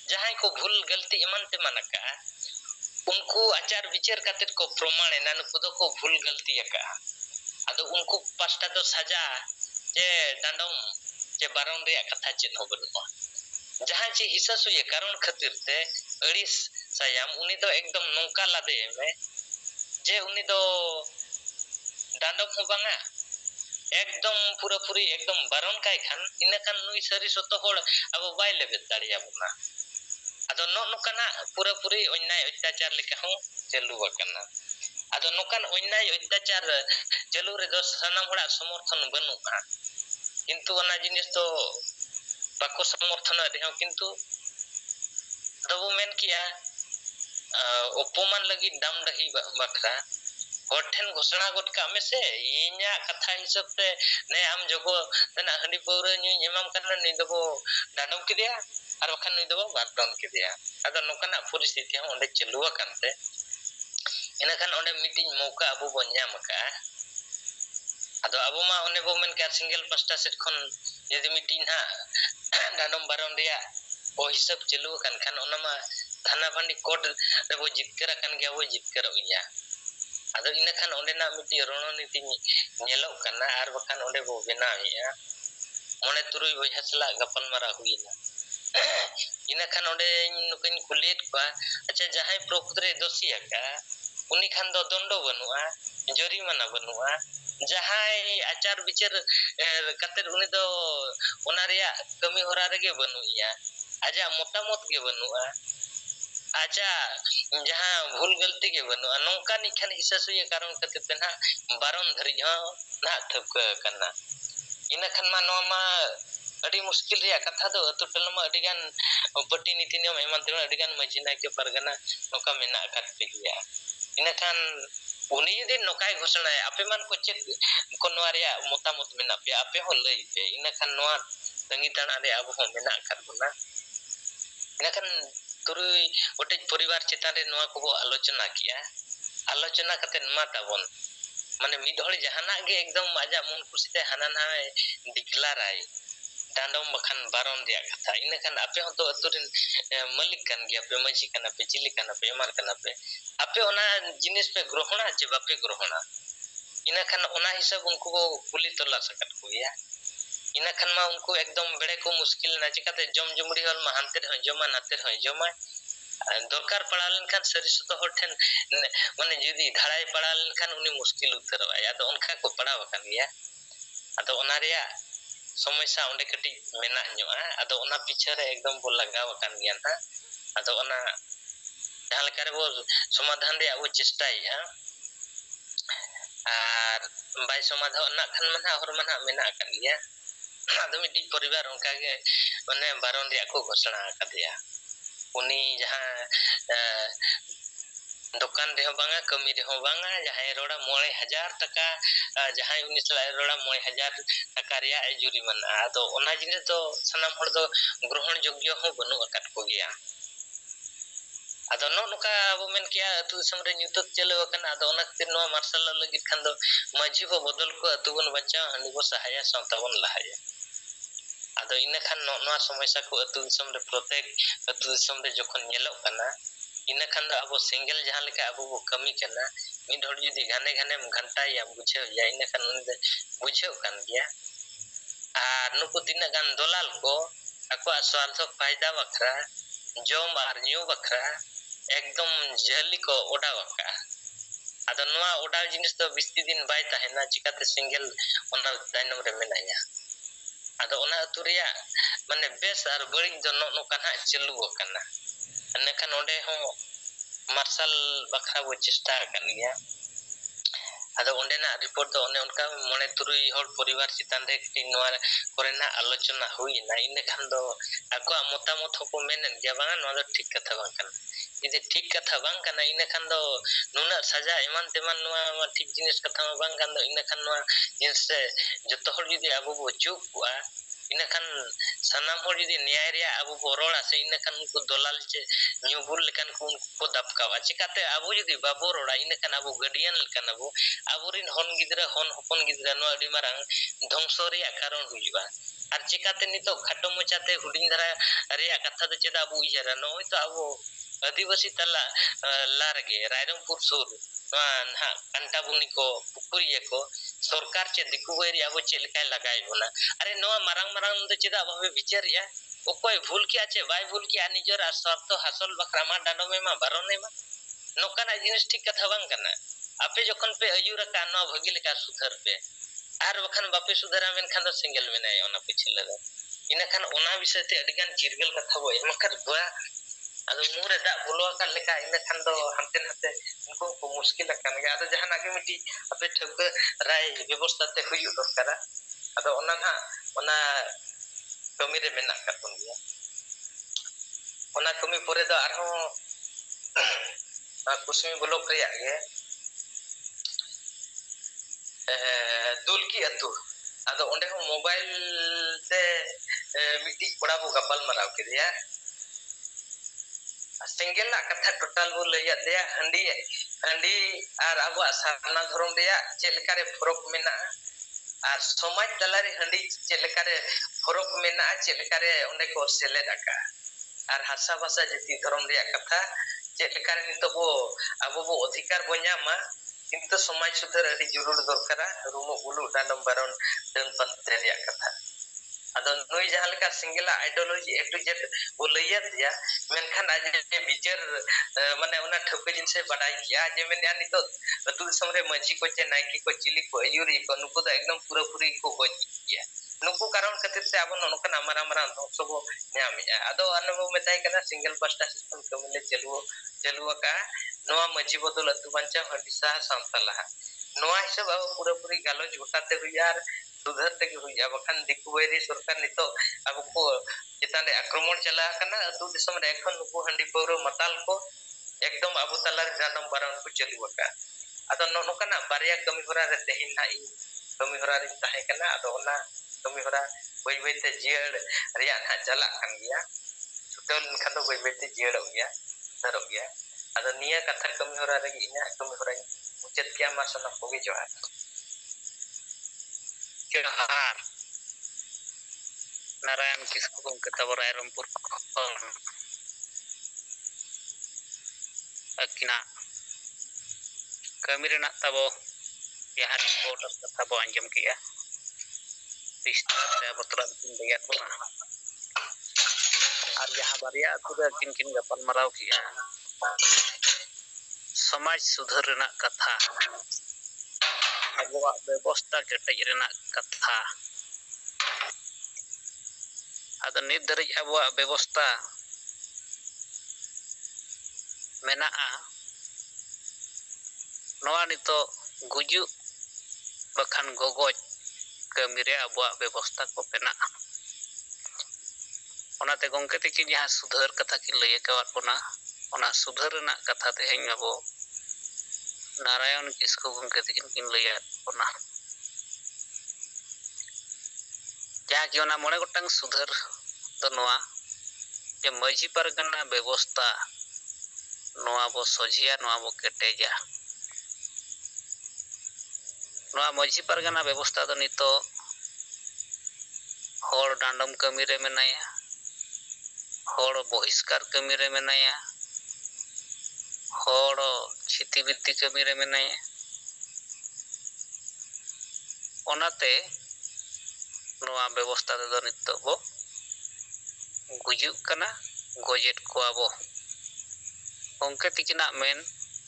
जहां को भूल गलती इमान ते मनका उनको आचार विचार खातिर को प्रमाण है नानु को को भूल गलती का ado उनको पास्ता तो सजा जे डांडम जे बारन रे कथा चेत हो बनु जहां चे हिस्सा सुये कारण खातिर ते अड़िस सायाम उनी दो एकदम नौका लादे में जे उनी दो डांडम हो बांगा एकदम पूरा पूरी एकदम बारन काय खान इना खान नुई सरी सतो होड़ अब बाय लेबे दाड़िया बुना आदो नोकना पूरा पूरी अन्याय अत्याचार लेके हूं चलु बकना आदो नोकन अन्याय अत्याचार चलु रे दो सनम होड़ा समर्थन बनुआ किंतु ओना जिनिस तो बाको समर्थन देहो किंतु तबो मेन किया उपमान लगी दाम दही बखरा होठन घोषणा गोट का में से इन्या कथा हिसाब ते ने हम जगो तना हंडी पौर न्यू एमाम करना नि दबो डाडम के दिया और बखन नि दबो बाटन के दिया अदा नोकना परिस्थिति हम ओंडे चलुआ कानते इना खान ओंडे मीटिंग मौका अबो बो न्याम का अदो अबो मा ओने बो मेन का सिंगल पास्टा सेट खन यदि मीटिंग हा डाडम बारन रिया ओ हिसाब चलुआ कान खान ओना मा थाना फंडी कोर्ट रे बो जितकर कान गया वो जितकर उया ado ina kan onde na miti रणनीति नेलो कना आर बखान onde बो बेनाया मोने तुरुई बो हसला गपन मारा हुईना ina kan onde नुकिन कुलेट का अच्छा जहां प्रकृति दोषी का उनी खान दो दंडो बनुआ जरिमाना बनुआ जहां आचार विचार कतेर उनी दो ओना रिया कमी होरा रेगे बनुया आजा मोटामोट के बनुआ आजा जहां भूल गलती के बनु नौका निखन हिस्सा सुये कारण कते तेना बारन धरि ह ना थक कना इना खन मा नोमा अडी मुश्किल रिया कथा दो तो टलमा अडीगान पट्टी नीति नियम एमान तेन अडीगान मजिना के परगना नौका मेना करते हिया इना खन उनी यदि नौकाय घोषणा है आपे मान को चेक को नवारिया मोतामत मेना पे आपे हो लई पे इना खन नवा तंगी ताना रे अब हो मेना कर बना इना खन तुरुई गोटेज परिवार चितान रे नोआ को आलोचना किया आलोचना कते नमा ताबन माने मिद हड़ जहाना गे एकदम आजा मन खुशीते हाना ना डिक्लाराय डांडम बखान बारन दिया कथा इन खान आपे हो तो अतुरिन मालिक कान गया पे मजी काना पे चिली काना पे एमार काना पे आपे ओना जिनिस पे ग्रहणा चे बापे ग्रहणा इन खान ओना हिसाब उनको को कुली तोला सकत को गया इन खान मा उनको एकदम बड़े को मुश्किल ना चिकाते जम जुमड़ी हल मा हानते हो जमा नाते हो जमा दरकार पड़ा लेनखान सरी सतो होठन माने जुदी धाराय पड़ा लेनखान उनी मुश्किल उतरवा आदो उनका को पड़ाव कान गया आदो ओना रिया समस्या ओंडे कटी मेना ᱧᱚᱜᱼᱟ ᱟᱫᱚ ᱚᱱᱟ ᱯᱤᱪᱷᱟᱹ ᱨᱮ ᱮᱠᱫᱚᱢ ᱵᱚ ᱞᱟᱜᱟᱣ ᱟᱠᱟᱱ ᱜᱮᱭᱟ ᱱᱟ ᱟᱫᱚ ᱚᱱᱟ ᱡᱟᱦᱟᱸ ᱞᱮᱠᱟ ᱨᱮᱵᱚ ᱥᱚᱢᱟᱫᱷᱟᱱ ᱨᱮᱭᱟᱜ ᱵᱚ ᱪᱮᱥᱴᱟᱭᱮᱜᱼᱟ ᱟᱨ ᱵᱟᱭ ᱥᱚᱢᱟᱫᱷᱟᱱ ᱱᱟᱜ ᱠᱷᱟᱱ ᱢᱟ ᱦᱚᱨ ᱢᱟ ᱱᱟᱜ ᱢᱮᱱᱟᱜ ᱟᱠᱟᱫ ᱜᱮᱭᱟ ᱟᱫᱚ ᱢᱤᱫᱴᱤᱡ ᱯᱚᱨᱤᱵᱟᱨ ᱚᱱᱠᱟ ᱜᱮ ᱢᱟᱱᱮ ᱵᱟᱨᱚᱱ ᱨᱮᱭᱟᱜ ᱠᱚ ᱜᱷᱳᱥᱚᱱᱟ ᱟᱠᱟᱫᱮᱭᱟ ᱩᱱᱤ ᱡᱟᱦᱟᱸ दुकान रे बांगा कमी रे बांगा जहां रोड़ा 9000 टका जहां उनी सला रोड़ा 9000 टका रिया जुरी मना आदो ओना जिने तो सनाम हर दो ग्रहण योग्य हो बनु अकत को गया आदो नोका अब मेन किया अतु समरे न्यूतत चलो कना आदो ओना खातिर नो मार्शल लगित खान दो माझी को बदल को अतु बन बच्चा हनी को सहाया संतावन लहाया आदो इन खान नो समस्या को अतु समरे प्रत्येक अतु समरे जखन नेलो कना इन खान अब सिंगल जहां लेका अब वो कमी करना मिड हड़ जुदी घाने घाने घंटा या बुझे या इन खान बुझे कान गया आ नुकु तिना गान दलाल को अको स्वार्थ फायदा बखरा जम आर न्यू बखरा एकदम जहली को ओडा वका आदो नोआ ओडा जिनिस तो बिस्ती दिन बाय ताहेना चिकाते सिंगल ओना दाइनम रे मेनाया आदो ओना अतुरिया माने बेस आर बड़ी जो नो काना चलु वकना अनेखान ओंडे हो मार्शल बखरा वो चेष्टा कर गया आदो ओंडे ना रिपोर्ट तो ओने उनका मने तुरुई हर परिवार चितान रे कटी नोआ कोरेना आलोचना हुई ना इन खान दो आको मतामत को मेनन गया बांगा नोआ दो ठीक कथा बांग कन यदि ठीक कथा बांग कना इन खान दो नुना सजा एमान तेमान नोआ ठीक जिनिस कथा बांग कन दो इन खान नोआ जिनिस जतो हर जुदी आबो बो चुप हुआ इन खान सनाम हर जुदी न्याय रिया आबो बो रोड़ा से इन खान उनको दलाल चे न्यूबुल लेकान को उनको दबकावा चिकाते आबो जुदी बाबो रोड़ा इन खान आबो गार्डियन लेकान आबो आबोरिन हन गिद्रा हन हपन गिद्रा नो अडी मारांग ध्वंस रिया कारण हुइबा आर चिकाते नितो खाटो मोचाते हुडिंग धरा रिया कथा दो चेदा आबो इजारा नो तो आबो आदिवासी तला लारगे रायरंगपुर सुर ना कंटाबुनी को पुकुरिया को सरकार चे दिकुबेरी आबो चेलकाय लगाय बोला अरे नो मारांग मारांग दो चेदा भाबे विचारिया ओकोय भूल किया चे बाय भूल किया निजर आर स्वार्थ हासिल बखरामा डांडो में मा बारोने मा नोकाना जिनिस ठीक कथा बांग कना आपे जखन पे अयुर का न भगी लेका सुधर पे आर बखन बापे सुधरा मेन खान सिंगल मेनाय ओना पिछले दा इन खान ओना विषय ते अडिगान चिरगल कथा बो एमकर दुआ आदो मुरे दा बोलो का लेका इन खान दो हमते नते उनको को मुश्किल कान गया आदो जहां आगे मिटी आपे ठक राय व्यवस्था ते हुयु दरकार आदो ओना ना ओना कमी रे मेना कातन गया ओना कमी परे दो आरो कुसमी ब्लॉक रे आगे दुलकी अतु आदो ओंडे हो मोबाइल ते मिटी कोड़ा बो गपल मराव के दिया सिंगल ना कथा टोटल बो लैया दिया हंडी आर आबो साना धरम दिया चेलकारे फरक मेना आर समाज तलारे हंडी चेलकारे फरक मेना चेलकारे ओंडे को सेले दाका आर हासा भाषा जति धरम दिया कथा चेलकारे नितो बो आबो बो अधिकार बन्यामा किंतु समाज सुधर अति जरूर दरकारा रूमो बुलु डांडम बारन दन पंते रिया कथा आदो नोई जहां लेका single ideology A to Z वो लैया दिया मेनखान आज जे विचार माने ओना ठोके जिन से बडाई किया जे मेन या नितो अतु समरे मजी को चे नाइकी को चिली को अयुरी को नुको तो एकदम पूरा पूरी को किया नुको कारण खातिर से आबो नोकन अमरा अमरा सब न्यामिया आदो अनुभव में ताई कना सिंगल पास्टा सिस्टम कमले चलुआ का नोआ मजी बदल अतु बंचा हडिसा सांतला नोआ हिसाब अब पूरा पूरी गालोज गोटाते हुयार सुधरते के हुया बखान दिकुबेरी सरकार नितो अब को चिताने आक्रमण चला कना अतु दिसम रे एखन नुको हंडी पौरो मताल को एकदम अब तलार जानम बारन को चलुआ आदो नोकना बारिया कमी होरा रे तेहिना इ कमी होरा रे ताहे कना आदो ओना कमी होरा बई बई ते जियड़ रिया ना चला कान गया ᱫᱚ ᱞᱮᱱᱠᱷᱟᱱ ᱫᱚ ᱵᱟᱹᱭ ᱵᱟᱹᱭᱛᱮ ᱡᱤᱭᱟᱹᱲᱚᱜ ᱜᱮᱭᱟ, ᱫᱷᱟᱨᱚᱜ ᱜᱮᱭᱟ᱾ ᱟᱫᱚ ᱱᱤᱭᱟᱹ ᱠᱟᱛᱷᱟ ᱠᱟᱹᱢᱤ ᱦᱚᱨᱟ ᱨᱮᱜᱮ ᱤᱧᱟᱹᱜ ᱠᱟᱹᱢᱤ ᱦᱚᱨᱟᱧ ᱢᱩᱪᱟᱹᱫ ᱠᱮᱜᱼᱟ᱾ ᱢᱟ ᱥᱟᱱᱟᱢ ᱠᱚᱜᱮ ᱡᱚᱦᱟᱨ᱾ ᱡᱚᱦᱟᱨ नारायण किस्कू गंके तब रायरंगपुर खन अकिना कमी रेना तब यहाँ रिपोर्ट कथा बो आंजम किया विस्तार से अब तुरंत लैया को और जहाँ बारिया अतुरे किन किन गपल मराव किया समाज सुधर रेना कथा अबुआ व्यवस्था केटेज रेना कथा अद नित धरिज अबुआ व्यवस्था मेनाआ नोआ नितो गुजु बखान गगोज कमी रे अबुआ व्यवस्था को पेनाआ ओनाते गंके तकिन जहाँ सुधर कथा किन लैया कवात बोना ओना सुधर रेना कथा तेहें अबो नारायण किस्कू गंके तकिन किन लैया बोना जहाँ कि ओना मोड़े गोटांग सुधर तो नोआ जे माझी पारगना व्यवस्था नोआ बो सोझिया नोआ बो केटेजा नोआ माझी पारगना व्यवस्था दो नितो होड़ डांडम कमी रे मेनाया होड़ बहिष्कार कमी रे मेनाया होड़ छितिबित्ति कमी रे मेनाया ओनाते नोआ व्यवस्था दो नितो बो गुजुक कना गोजेट को आबो उनके तिकिना मेन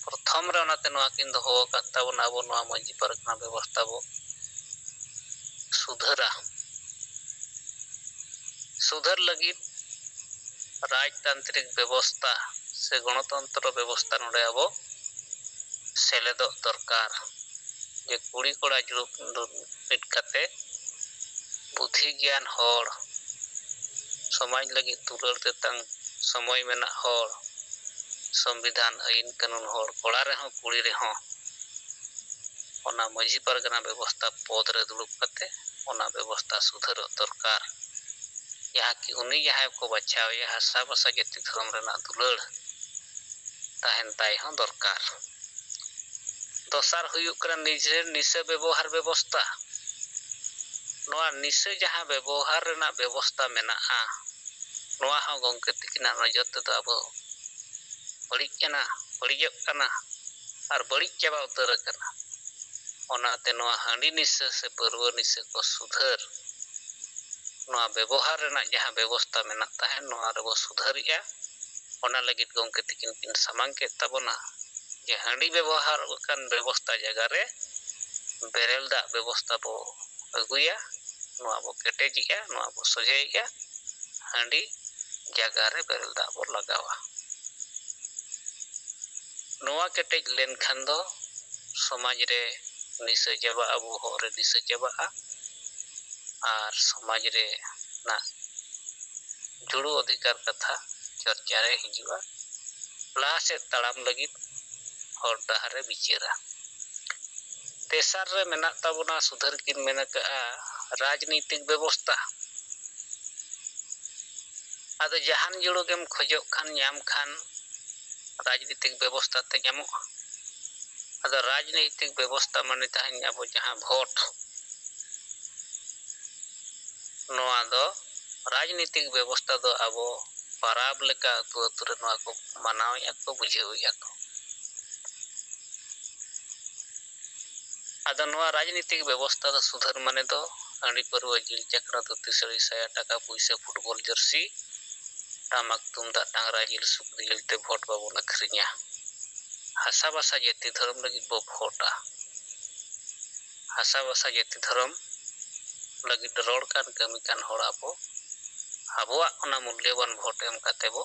प्रथम रे ओनाते नोआ किन दो हो कत्ता बना बो नोआ माझी पारगना व्यवस्था बो सुधरा सुधर लगी राजतांत्रिक व्यवस्था से गणतंत्र व्यवस्था नोडे आबो सेलेदो दरकार जे कुड़ी कोड़ा जुड़ुप मिट काते बुद्धि ज्ञान होड़ समाज लगी तुलर तेतंग समय मेना होड़ संविधान आईन कानून होड़ कोड़ा रे हो कुड़ी रे हो ओना माझी पारगना व्यवस्था पद रे दुड़ुप काते ओना व्यवस्था सुधर दरकार यहाँ की उन्हीं यहाँ को बचाव या हसा बसा जाति धर्म रेना दुलड़ ताहन ताई हो दरकार दोसार हुयुक करा निजे निसे व्यवहार व्यवस्था नोआ निसे जहाँ व्यवहार रेना व्यवस्था मेनाआ नोआ हो गंके तिकिना नजर तेदो आबो बड़िज कना बड़िजोग कना और बड़िज चाबा उतर कना ओनाते नोआ हांडी निसे से परवा निसे को सुधर नोआ व्यवहार रेना जहाँ व्यवस्था मेना ताहन नोआ रे बो सुधरिया ओना लगित गंके तिकिन किन सामांग के ताबोना जे हांडी व्यवहार कन व्यवस्था जगह रे बेरेल दा व्यवस्था बो अगुया नोआ बो केटेजिया नोआ बो सोझेया हांडी जगह रे बेरेल दा बो लगावा नोआ केटेज लेन खान दो समाज रे निसे जाबा अबो हो रे निसे जाबा और समाज रे ना जुड़ू अधिकार कथा चर्चा रे हिजुआ लासे तड़ाम लगी और डहारे बिचेरा तेसार रे मेना ताबोना सुधर किन मेना का राजनीतिक व्यवस्था आदो जहान जुड़ो गेम खोजो खान याम खान राजनीतिक व्यवस्था ते जामो आदो राजनीतिक व्यवस्था माने ताहन आबो जहां भोट नोआ दो राजनीतिक व्यवस्था दो आबो पराब लेका अतु अतु रे नोआ को मानावया को बुझेवया को आदो नोआ राजनीतिक व्यवस्था दो सुधर माने दो हांडी परवा जिल चक्रा धोती सड़ी साया टाका पैसा फुटबॉल जर्सी टामक तुमदा डांगरा जिल सुकरी जिल ते भोट बाबू अखरिया हसा बसा जाति धर्म लगी बो भोटा हसा बसा जाति धर्म लगी रोड कान कमी कान होड़ा बो अबुआ ओना मूल्यवान भोट एम काते बो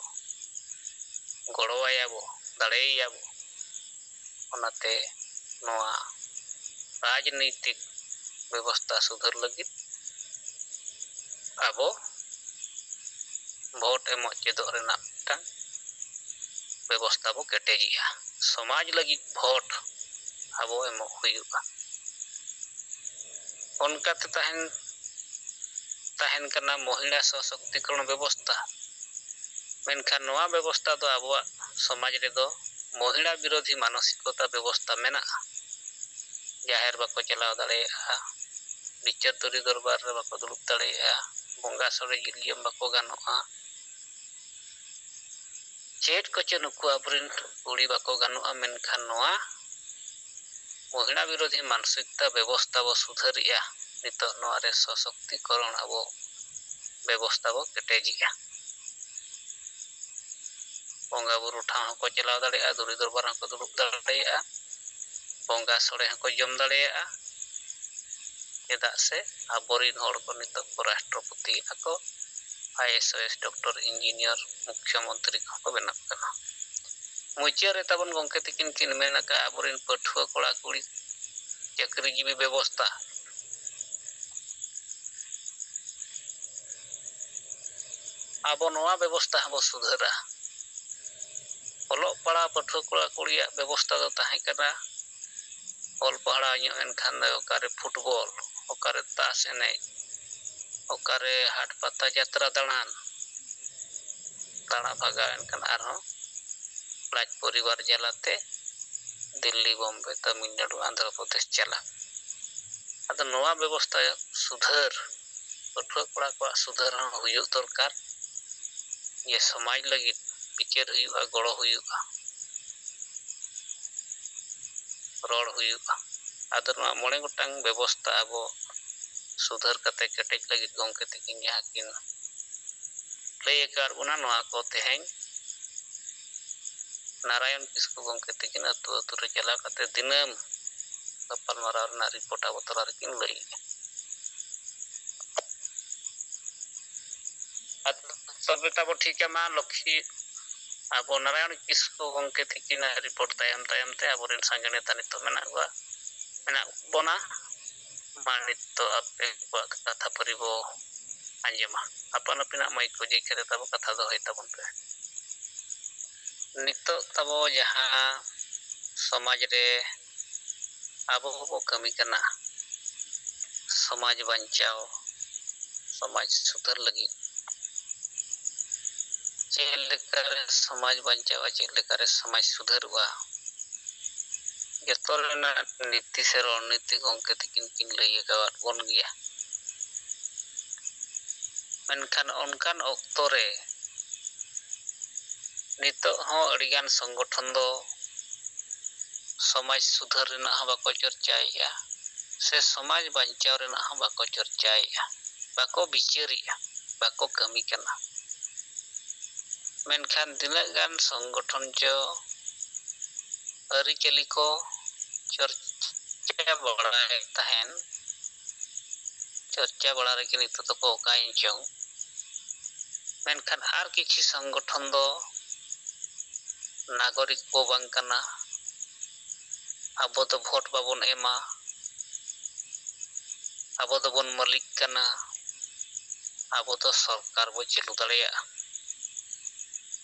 गड़वाया बो दाड़ेया बो ओनाते नोआ राजनीतिक व्यवस्था सुधर लगी अबो भोट एमो चेदो रेना मिटांग व्यवस्था बो केटेजिया समाज लगी भोट अबो एमो हुयुगा उनकाते ताहन कना महिला सशक्तिकरण व्यवस्था ᱢᱮᱱᱠᱷᱟन ᱱᱚᱣᱟ ᱵᱮᱵᱚᱥᱛᱟ ᱫᱚ ᱟᱵᱚᱣᱟᱜ ᱥᱚᱢᱟᱡᱽ ᱨᱮᱫᱚ ᱢᱚᱦᱤᱞᱟ ᱵᱤᱨᱳধী ᱢᱟᱱᱚᱥᱤᱠᱚতা ᱵᱮᱵᱚᱥᱛᱟ ᱢᱮᱱᱟᱜᱼᱟ᱾ ᱡᱟᱦᱮᱨ ᱵᱟᱠᱚ ᱪᱟᱞᱟᱣ ᱫᱟᱲᱮᱭᱟᱜᱼᱟ, ᱵᱤᱪᱟᱹᱨ ᱛᱩᱨᱤ ᱫᱚᱨᱵᱟᱨ ᱨᱮ ᱵᱟᱠᱚ ᱫᱩᱲᱩᱵ ᱫᱟᱲᱮᱭᱟᱜᱼᱟ, ᱵᱚᱸᱜᱟ ᱥᱚᱲᱮ ᱡᱤᱞ ᱡᱚᱢ ᱵᱟᱠᱚ ᱜᱟᱱᱚᱜᱼᱟ, ᱪᱮᱫ ᱠᱚᱪᱚ ᱱᱩᱠᱩ ᱟᱵᱚᱨᱮᱱ ᱠᱩᱲᱤ ᱵᱟᱠᱚ ᱜᱟᱱᱚᱜᱼᱟ᱾ ᱢᱮᱱᱠᱷᱟन ᱱᱚᱣᱟ ᱢᱚᱦᱤᱞᱟ ᱵᱤᱨᱳধী ᱢᱟᱱᱚᱥᱤᱠᱚতা ᱵᱮᱵᱚᱥᱛᱟ ᱵᱚ ᱥᱩᱫᱷᱟᱹᱨᱮᱜᱼᱟ, ᱱᱤᱛᱚᱜ ᱱᱚᱣᱟ ᱨᱮ ᱥᱚᱥᱚᱠᱛᱤᱠᱚᱨᱚᱱ ᱟᱵᱚ ᱵᱮᱵᱚᱥᱛᱟ ᱵᱚ ᱠᱮᱴᱮᱡᱮᱜᱼᱟ᱾ ᱵᱚᱸᱜᱟ ᱵᱩᱨᱩ ᱴᱷᱟᱶ ᱦᱚᱸᱠᱚ ᱪᱟᱞᱟᱣ ᱫᱟᱲᱮᱭᱟᱜᱼᱟ, ᱫᱩᱲᱤ ᱫᱚᱨᱵᱟᱨ ᱦᱚᱸᱠᱚ ᱫᱩᱲᱩᱵ ᱫᱟᱲᱮᱭᱟᱜᱼᱟ, ᱵᱚᱸᱜᱟ ᱥᱚᱲᱮ ᱦᱚᱸᱠᱚ ᱡᱚᱢ ᱫᱟᱲᱮᱭᱟᱜᱼᱟ᱾ ᱪᱮᱫᱟᱜ ᱥᱮ ᱟᱵᱚᱨᱮᱱ ᱦᱚᱲ ᱠᱚ ᱱᱤᱛᱚᱜ ᱠᱚ ᱨᱟᱥᱴᱨᱚᱯᱚᱛᱤᱭᱮᱱᱟ ᱠᱚ, IAS ᱰᱚᱠᱴᱚᱨ ᱤᱧᱡᱤᱱᱤᱭᱟᱨ ᱢᱩᱠᱷᱭᱚ ᱢᱚᱱᱛᱨᱤ ᱠᱚᱦᱚᱸ ᱠᱚ ᱵᱮᱱᱟᱜ ᱠᱟᱱᱟ᱾ ᱢᱩᱪᱟᱹᱫ ᱨᱮ ᱛᱟᱵᱚᱱ ᱜᱚᱝᱠᱮ ᱛᱤᱠᱤᱱ ᱠᱤᱱ ᱢᱮᱱ ᱟᱠᱟᱜᱼᱟ, ᱟᱵᱚᱨᱮᱱ ᱯᱟᱹᱴᱷᱩᱣᱟᱹ ᱠᱚᱲᱟ ᱠᱩᱲᱤ ᱪᱟᱹᱠᱨᱤ ᱡᱤᱵᱤ ᱵᱮᱵᱚᱥᱛᱟ ᱟᱵᱚ ᱱᱚᱣᱟ ᱵᱮᱵᱚᱥᱛᱟ ᱦᱚᱸᱵᱚ ᱥᱩᱫᱷᱟᱹᱨᱟ᱾ ᱚᱞᱚᱜ ᱯᱟᱲᱦᱟᱣ ᱯᱟᱹᱴᱷᱩᱣᱟᱹ ᱠᱚᱲᱟ ᱠᱩᱲᱤᱭᱟᱜ ᱵᱮᱵᱚᱥᱛᱟ ᱫᱚ ᱛᱟᱦᱮᱸ ᱠᱟᱱᱟ, ᱚᱞ ᱯᱟᱲᱦᱟᱣ ᱧᱚᱜ ᱮᱱᱠᱷᱟᱱ ᱫᱚ ᱚᱠᱟᱨᱮ ᱯᱷᱩᱴᱵᱚᱞ, ᱚᱠᱟᱨᱮ ᱛᱟᱥ ᱮᱱᱮᱡ, ᱚᱠᱟᱨᱮ ᱦᱟᱴ ᱯᱟᱛᱟ ᱡᱟᱛᱨᱟ ᱫᱟᱬᱟᱱ, ᱫᱟᱬᱟ ᱵᱷᱟᱜᱟᱣ ᱮᱱᱠᱷᱟᱱ ᱟᱨᱦᱚᱸ ᱞᱟᱡ ᱯᱚᱨᱤᱵᱟᱨ ᱡᱟᱞᱟᱛᱮ ᱫᱤল্ᱞᱤ, ᱵᱚᱢᱵᱮ, ᱛᱟᱹᱢᱤᱞᱱᱟᱹᱲᱩ, ᱟᱱᱫᱷᱨᱚ ᱯᱨᱚᱫᱮᱥ ᱪᱟᱞᱟᱜ᱾ ᱟᱫᱚ ᱱᱚᱣᱟ ᱵᱮᱵᱚᱥᱛᱟ ᱥᱩᱫᱷᱟᱹᱨ, ᱯᱟᱹᱴᱷᱩᱣᱟᱹ ᱠᱚᱲᱟ ᱠᱚᱣᱟᱜ ᱥᱩᱫᱷᱟᱹᱨ ᱦᱚᱸ ᱦᱩᱭᱩᱜ ᱫᱚᱨᱠᱟর, ᱡᱮ ᱥᱚᱢᱟᱡᱽ ᱞᱟᱹᱜᱤᱫ ᱵᱤᱪᱟᱹᱨ ᱦᱩᱭᱩᱜᱼᱟ, ᱜᱚᱲᱚ ᱦᱩᱭᱩᱜᱼᱟ, ᱨᱚᱲ ᱦᱩᱭᱩᱜᱼᱟ᱾ ᱟᱫᱚ ᱱᱚᱣᱟ 9 ᱜᱚᱴᱟᱝ ᱵᱮᱵᱚᱥᱛᱟ ᱟᱵᱚ ᱥᱩᱫᱷᱟᱹᱨ ᱠᱟᱛᱮ ᱠᱮᱴᱮᱡ ᱞᱟᱹᱜᱤᱫ ᱜᱚᱝᱠᱮ ᱛᱤᱠᱤᱱ ᱡᱟᱦᱟᱸ ᱠᱤᱱ ᱞᱟᱹᱭ ᱟᱠᱟᱫ ᱵᱚᱱᱟ, ᱱᱚᱣᱟ ᱠᱚ ᱛᱮᱦᱮᱧ ᱱᱟᱨᱟᱭᱚᱱ ᱠᱤᱥᱠᱩ ᱜᱚᱝᱠᱮ ᱛᱤᱠᱤᱱ ᱟᱹᱛᱩ ᱟᱹᱛᱩ ᱨᱮ ᱪᱟᱞᱟᱣ ᱠᱟᱛᱮ ᱫᱤᱱᱟᱹᱢ ᱜᱟᱯᱟᱞᱢᱟᱨᱟᱣ ᱨᱮᱱᱟᱜ ᱨᱤᱯᱳর্ট ᱟᱵᱚ ᱛᱟᱞᱟ ᱨᱮᱠᱤᱱ ᱞᱟᱹᱭᱮᱜᱼᱟ᱾ ᱛᱚᱵᱮ ᱛᱟᱵᱚ ᱴᱷᱤᱠᱟ, ᱢᱟ ᱞᱚᱠᱠᱷᱤ ᱟᱵᱚ ᱱᱟᱨᱟᱭᱚᱱ ᱠᱤᱥᱠᱩ ᱜᱚᱝᱠᱮ ᱛᱤᱠᱤᱱᱟᱜ ᱨᱤᱯᱳর্ট ᱛᱟᱭᱚᱢ ᱛᱮ ᱟᱵᱚᱨᱮᱱ ᱥᱟᱸᱜᱮ ᱱᱮᱛᱟ ᱱᱤᱛᱚᱜ ᱢᱮᱱᱟᱜ ᱵᱚᱱᱟ᱾ ᱢᱟ ᱱᱤᱛᱚᱜ ᱟᱯᱮ ᱠᱚᱣᱟᱜ ᱠᱟᱛᱷᱟ ᱯᱟᱹᱨᱤ ᱵᱚ ᱟᱸᱡᱚᱢᱟ᱾ ᱟᱯᱟᱱ ᱟᱹᱯᱤᱱᱟᱜ ᱢᱟᱹᱭᱤᱠ ᱠᱚ ᱡᱮ ᱠᱷᱮᱨᱮ ᱛᱟᱵᱚ ᱠᱟᱛᱷᱟ ᱫᱚᱦᱚᱭ ᱛᱟᱵᱚᱱ ᱯᱮ᱾ ᱱᱤᱛᱚᱜ ᱛᱟᱵᱚ ᱡᱟᱦᱟᱸ ᱥᱚᱢᱟᱡᱽ ᱨᱮ ᱟᱵᱚ ᱵᱚ ᱠᱟᱹᱢᱤ ᱠᱟᱱᱟ, ᱥᱚᱢᱟᱡᱽ ᱵᱟᱧᱪᱟᱣ, ᱥᱚᱢᱟᱡᱽ ᱥᱩᱫᱷᱟᱹᱨ ᱞᱟᱹᱜᱤᱫ ᱪᱮᱫ ᱞᱮᱠᱟᱨᱮ ᱥᱚᱢᱟᱡᱽ ᱵᱟᱧᱪᱟᱣᱼᱟ, ᱪᱮᱫ ᱞᱮᱠᱟᱨᱮ ᱥᱚᱢᱟᱡᱽ ᱥᱩᱫᱷᱟᱹᱨᱚᱜᱼᱟ, ᱡᱚᱛᱚ ᱨᱮᱱᱟᱜ ᱱᱤᱛᱤ ᱥᱮ ᱨᱚᱲᱱᱤᱛᱤ ᱜᱚᱝᱠᱮ ᱛᱤᱠᱤᱱ ᱠᱤᱱ ᱞᱟᱹᱭ ᱟᱠᱟᱫ ᱵᱚᱱ ᱜᱮᱭᱟ᱾ ᱢᱮᱱᱠᱷᱟᱱ ᱚᱱᱠᱟᱱ ᱚᱠᱛᱚ ᱨᱮ ᱱᱤᱛᱚᱜ ᱦᱚᱸ ᱟᱹᱰᱤᱜᱟᱱ ᱥᱚᱝᱜᱚᱴᱷᱚᱱ ᱫᱚ ᱥᱚᱢᱟᱡᱽ ᱥᱩᱫᱷᱟᱹᱨ ᱨᱮᱱᱟᱜ ᱦᱚᱸ ᱵᱟᱠᱚ ᱪᱚᱨᱪᱟᱭᱮᱜᱼᱟ, ᱥᱮ ᱥᱚᱢᱟᱡᱽ ᱵᱟᱧᱪᱟᱣ ᱨᱮᱱᱟᱜ ᱦᱚᱸ ᱵᱟᱠᱚ ᱪᱚᱨᱪᱟᱭᱮᱜᱼᱟ, ᱵᱟᱠᱚ ᱵᱤᱪᱟᱹᱨᱮᱜᱼᱟ, ᱵᱟᱠᱚ ᱠᱟᱹᱢᱤ ᱠᱟᱱᱟ᱾ ᱢᱮᱱᱠᱷᱟᱱ ᱛᱤᱱᱟᱹᱜ ᱜᱟᱱ ᱥᱚᱝᱜᱚᱴᱷᱚᱱ ᱪᱚ ᱟᱹᱨᱤᱪᱟᱹᱞᱤ ᱠᱚ ᱪᱚᱨᱪᱟ ᱵᱟᱲᱟᱭᱮᱫ ᱛᱟᱦᱮᱱ, ᱪᱚᱨᱪᱟ ᱵᱟᱲᱟ ᱨᱮᱜᱮ ᱱᱤᱛᱚᱜ ᱫᱚᱠᱚ ᱚᱠᱟᱭᱮᱱ ᱪᱚᱝ᱾ ᱢᱮᱱᱠᱷᱟᱱ ᱟᱨ ᱠᱤᱪᱷᱤ ᱥᱚᱝᱜᱚᱴᱷᱚᱱ ᱫᱚ ᱱᱟᱜᱚᱨᱤᱠ ᱠᱚ ᱵᱟᱝ ᱠᱟᱱᱟ, ᱟᱵᱚ ᱫᱚ ᱵᱷᱳᱴ ᱵᱟᱵᱚᱱ ᱮᱢᱟ, ᱟᱵᱚ ᱫᱚᱵᱚᱱ ᱢᱟᱹᱞᱤᱠ ᱠᱟᱱᱟ, ᱟᱵᱚ ᱫᱚ ᱥᱚᱨᱠᱟর ᱵᱚ ᱪᱟᱹᱞᱩ ᱫᱟᱲᱮᱭᱟᱜᱼᱟ,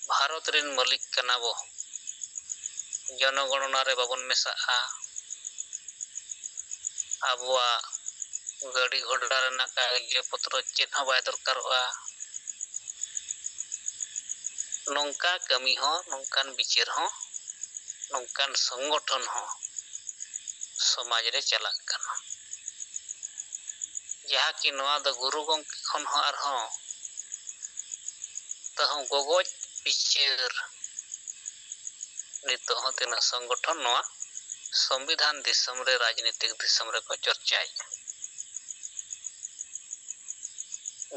ᱵᱷᱟᱨᱚᱛ ᱨᱮᱱ ᱢᱟᱹᱞᱤᱠ ᱠᱟᱱᱟ ᱵᱚ, ᱡᱚᱱᱚᱜᱚণᱚᱱᱟ ᱨᱮ ᱵᱟᱵᱚᱱ ᱢᱮᱥᱟᱜᱼᱟ, ᱟᱵᱚᱣᱟᱜ ᱜᱟᱹᱰᱤ ᱜᱷᱚᱲᱟ ᱨᱮᱱᱟᱜ ᱠᱟᱜᱚᱡᱽ ᱯᱚᱛᱨᱚ ᱪᱮᱫ ᱦᱚᱸ ᱵᱟᱭ ᱫᱚᱨᱠᱟᱨᱚᱜᱼᱟ᱾ ᱱᱚᱝᱠᱟ ᱠᱟᱹᱢᱤ ᱦᱚᱸ, ᱱᱚᱝᱠᱟᱱ ᱵᱤᱪᱟᱹᱨ ᱦᱚᱸ, ᱱᱚᱝᱠᱟᱱ ᱥᱚᱝᱜᱚᱴᱷᱚᱱ ᱦᱚᱸ ᱥᱚᱢᱟᱡᱽ ᱨᱮ ᱪᱟᱞᱟᱜ ᱠᱟᱱᱟ, ᱡᱟᱦᱟᱸ ᱠᱤ ᱱᱚᱣᱟ ᱫᱚ ᱜᱩᱨᱩ ᱜᱚᱝᱠᱮ ᱠᱷᱚᱱ ᱦᱚᱸ ᱟᱨᱦᱚᱸ ᱛᱟᱹᱦᱩ ᱜᱚᱜᱚᱡ ᱵᱤᱪᱟᱹᱨ ᱱᱤᱛᱚᱜ ᱦᱚᱸ ᱛᱤᱱᱟᱹᱜ ᱥᱚᱝᱜᱚᱴᱷᱚᱱ ᱱᱚᱣᱟ ᱥᱚᱝᱵᱤᱫᱷᱟᱱ ᱫᱤᱥᱚᱢ ᱨᱮ, ᱨᱟᱡᱽᱱᱤᱛᱤᱠ ᱫᱤᱥᱚᱢ ᱨᱮᱠᱚ ᱪᱚᱨᱪᱟᱭᱮᱜᱼᱟ᱾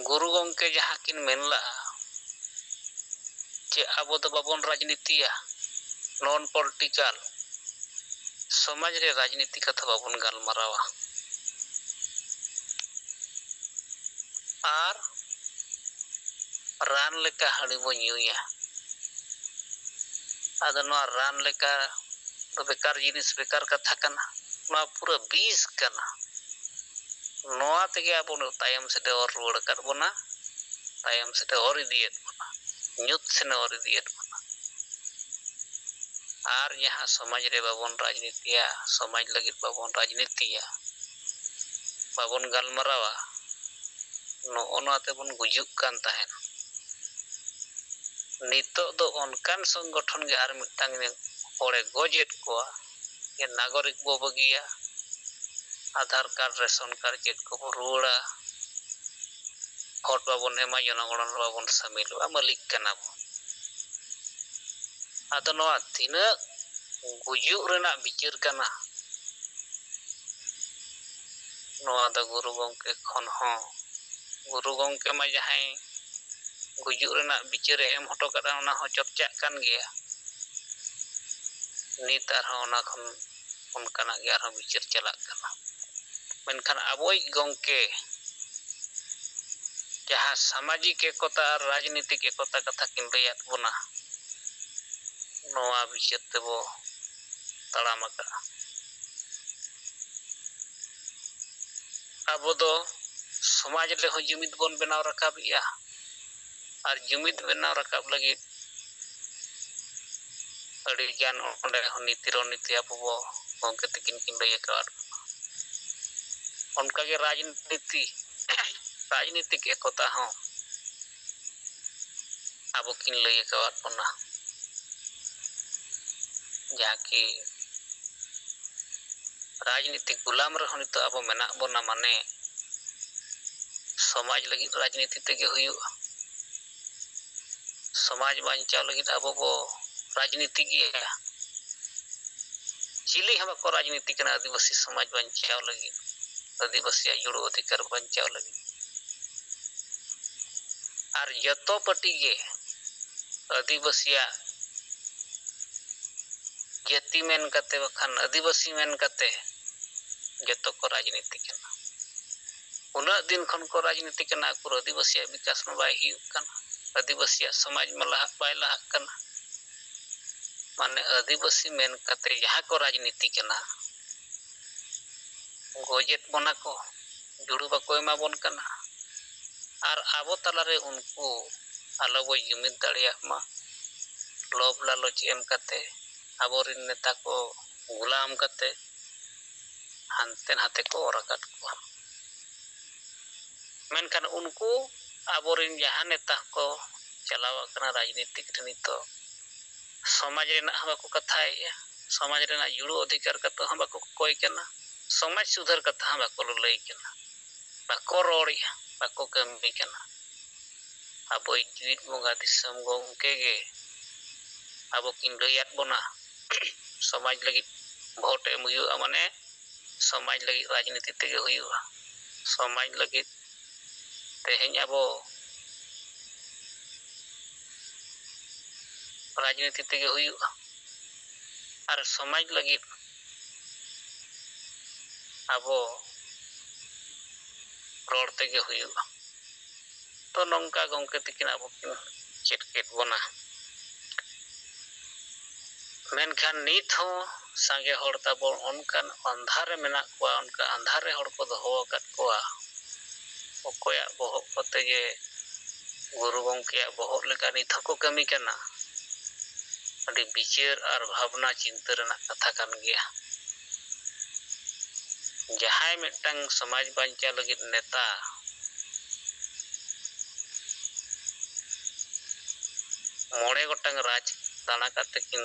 ᱜᱩᱨᱩ ᱜᱚᱝᱠᱮ ᱡᱟᱦᱟᱸ ᱠᱤᱱ ᱢᱮᱱ ᱞᱟᱜᱼᱟ, ᱡᱮ ᱟᱵᱚ ᱫᱚ ᱵᱟᱵᱚᱱ ᱨᱟᱡᱽᱱᱤᱛᱤᱭᱟ, ᱱᱚᱱ ᱯᱚᱞᱤᱴᱤᱠᱟᱞ, ᱥᱚᱢᱟᱡᱽ ᱨᱮ ᱨᱟᱡᱽᱱᱤᱛᱤ ᱠᱟᱛᱷᱟ ᱵᱟᱵᱚᱱ ᱜᱟᱞᱢᱟᱨᱟᱣᱟ, ᱟᱨ ᱨᱟᱱ ᱞᱮᱠᱟ ᱦᱟᱺᱰᱤ ᱵᱚ ᱧᱩᱭᱟ᱾ ᱟᱫᱚ ᱱᱚᱣᱟ ᱨᱟᱱ ᱞᱮᱠᱟ ᱫᱚ ᱵᱮᱠᱟᱨ ᱡᱤᱱᱤᱥ, ᱵᱮᱠᱟর ᱠᱟᱛᱷᱟ ᱠᱟᱱᱟ, ᱱᱚᱣᱟ ᱯᱩᱨᱟᱹ ᱵᱤᱥ ᱠᱟᱱᱟ᱾ ᱱᱚᱣᱟ ᱛᱮᱜᱮ ᱟᱵᱚ ᱛᱟᱭᱚᱢ ᱥᱮᱫ ᱚᱨ ᱨᱩᱣᱟᱹᱲ ᱟᱠᱟᱫ ᱵᱚᱱᱟ, ᱛᱟᱭᱚᱢ ᱥᱮᱫ ᱚᱨ ᱤᱫᱤᱭᱮᱫ ᱵᱚᱱᱟ, ᱧᱩᱛ ᱥᱮᱱ ᱚᱨ ᱤᱫᱤᱭᱮᱫ ᱵᱚᱱᱟ᱾ ᱟᱨ ᱡᱟᱦᱟᱸ ᱥᱚᱢᱟᱡᱽ ᱨᱮ ᱵᱟᱵᱚᱱ ᱨᱟᱡᱽᱱᱤᱛᱤᱭᱟ, ᱥᱚᱢᱟᱡᱽ ᱞᱟᱹᱜᱤᱫ ᱵᱟᱵᱚᱱ ᱨᱟᱡᱽᱱᱤᱛᱤᱭᱟ, ᱵᱟᱵᱚᱱ ᱜᱟᱞᱢᱟᱨᱟᱣᱟ, ᱱᱚᱜᱼᱚ ᱱᱚᱣᱟ ᱛᱮᱵᱚᱱ ᱜᱩᱡᱩᱜ ᱠᱟᱱ ᱛᱟᱦᱮᱸᱱ᱾ नितो दो उनकान संगठन के आर मिटटांग हड़े गजेद कोआ ये नागरिक बो बगिया आधार कार्ड रेशन कार्ड चेक को रुड़ा भोट बाबन एमा जनगणन बाबन सामिलवा मालिक कना बो आदो नवा तिना गुजुग रेना बिचार कना नवा द गुरु गंके खन हो गुरु गंके मा जहां गुजुग रेना बिचार एम हटो कदा ओना हो चर्चा कान गया नित आरो ओना खन उनकाना गे आरो बिचार चला कना मेनखान आबोई गंके जहां सामाजिक एकता और राजनीतिक एकता कथा किन लैयात बोना नवा बिचार तेबो तड़ाम का अब दो समाज ले हो जुमिद बन बनाव रकाबिया और जुमिद बनाव रकाब लगी अड़ी ज्ञान ओंडे हो नीति रणनीति अब बो गंके तकिन किन लैया का उनका के राजनीतिक एकता हो अब किन लैया का बोना जहाँ की राजनीतिक गुलाम रहो नितो अब मेना बोना माने समाज लगी राजनीति तेगे हुयुआ समाज बांचाव लगी अब बो राजनीति गया चिली हम को राजनीति कना आदिवासी समाज बांचाव लगी आदिवासी जुड़ो अधिकार बांचाव लगी और जतो पार्टी गे आदिवासी जाति मेन कते बखान आदिवासी मेन कते जतो को राजनीति कना उना दिन खन को राजनीति कना को आदिवासी विकास में बाय हियु कना आदिवासी समाज में लहा बाय लहा कना माने आदिवासी मेन कते जहां को राजनीति कना गोजेत बना को जुड़ू बाको एमा बन कना और आबो तलारे उनको आलो बो जुमिद दाड़िया मा लोभ लालच एम कते आबोरिन नेता को गुलाम कते हानते नाते को ओरकाट को मेनखान उनको आबोरिन जहां नेता को चलाव कना राजनीतिक नितो समाज रेना बाको कथाया समाज रेना जुड़ो अधिकार कतो हम बाको कोय कना समाज सुधार कथा हम बाको लई कना बाको रोड़िया बाको कमी कना अब जीवित बंगा दिसम गंके गे अब किन लैयात बोना समाज लगी भोट एम हुयुआ माने समाज लगी राजनीति तेगे हुयुआ समाज लगी तेहेñ अब राजनीति तेगे हुयुआ और समाज लगी अब रोड तेगे हुयुआ तो नंका गंके तकिन अब किन चेटकेट बना मेनखान नित हो सांगे हड़ ताबो उनकान अंधार रे मेना कोआ उनका अंधार रे हड़ को दोहो अकात कोआ ओकोया बोहक कते गे गुरु गंके बोहक लेका नित को कमी कना अडी विचार और भावना चिंता रेना कथा कान गया जहां मिटटांग समाज बांचा लगी नेता मोड़े गोटांग राज दाना काते किन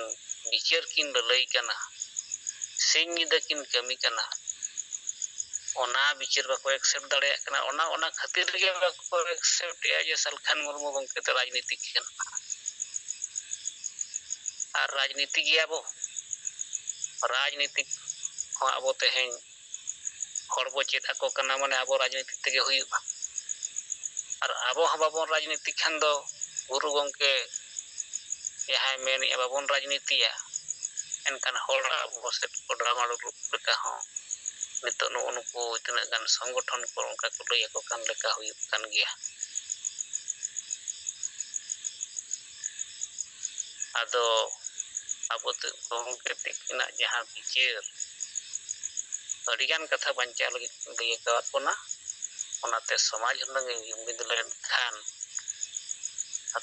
विचार किन लई कना सिंह निदा किन कमी कना ओना विचार बाको एक्सेप्ट दाड़े कना ओना खातिर गे बाको एक्सेप्ट या जे सलखान मुर्मू गंके ते राजनीति कना और राजनीति गया बो राजनीति हो अब तेहेñ हड़बो चेत आको कना माने अब राजनीति तेगे हुयुआ और अब हम बाबन राजनीति खान दो गुरु गंके यहाँ मेन बाबन राजनीतिया एनकान हड़ अब सेट को ड्रामा लेका हो नितो उनको इतना गान संगठन को उनका को लई को कान लेका हुयुक कान गया आदो अब गंके तकिना जहां विचार अड़िगान कथा बांचा लगी लई का कोना ओनाते समाज लंगे जुमिद लेन खान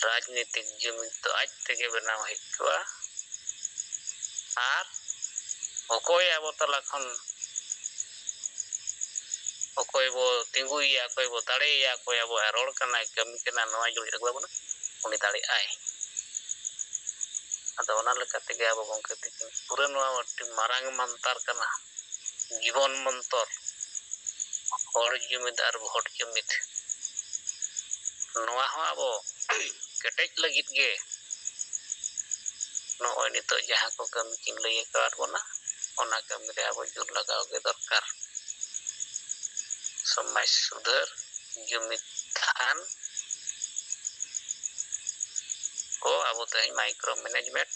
राजनीतिक जुमिद तो आज तेगे बनाव हेकुआ और ओकोय अब तला खन ओकोय बो तिंगुया ओकोय बो दाड़ेया ओकोय अब रोड कना कमी कना नवा जुड़ी रखबा बना उनी दाड़े आय ᱟᱫᱚ ᱚᱱᱟ ᱞᱮᱠᱟ ᱛᱮᱜᱮ ᱟᱵᱚ ᱜᱚᱝᱠᱮ ᱛᱤᱠᱤᱱ ᱯᱩᱨᱟᱹ ᱱᱚᱣᱟ ᱟᱹᱰᱤ ᱢᱟᱨᱟᱝ ᱢᱟᱱᱛᱟᱨ ᱠᱟᱱᱟ ᱡᱤᱵᱚᱱ ᱢᱚᱱᱛᱚᱨ ᱦᱚᱲ ᱡᱩᱢᱤᱫ ᱟᱨ ᱵᱷᱳᱴ ᱡᱩᱢᱤᱫ ᱱᱚᱣᱟ ᱦᱚᱸ ᱟᱵᱚ ᱠᱮᱴᱮᱡ ᱞᱟᱹᱜᱤᱫ ᱜᱮ ᱱᱚᱜᱼᱚᱭ ᱱᱤᱛᱚᱜ ᱡᱟᱦᱟᱸ ᱠᱚ ᱠᱟᱹᱢᱤ ᱠᱤᱱ ᱞᱟᱹᱭ ᱟᱠᱟᱫ ᱵᱚᱱᱟ ᱚᱱᱟ ᱠᱟᱹᱢᱤ ᱨᱮ ᱟᱵᱚ ᱡᱳᱨ ᱞᱟᱜᱟᱣ ᱜᱮ ᱫᱚᱨᱠᱟর ᱥᱚᱢᱟᱡᱽ ᱥᱩᱫᱷᱟᱹᱨ ᱡᱩᱢᱤᱫ ᱛᱷᱟᱱ को अब तेज माइक्रो मैनेजमेंट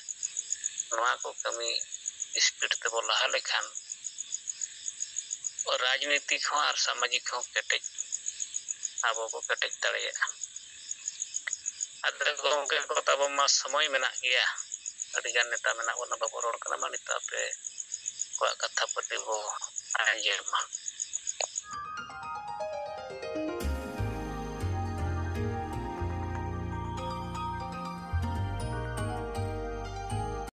नवा को कमी स्पीड ते बो लहा लेखान राजनीतिक हो और सामाजिक हो केटेज अब को केटेज दाड़े अदर गोंके को तब मा समय मेना गया अड़ी गान नेता मेना बना बाबो रोड कना मा निता पे को कथा पति बो आंजेमा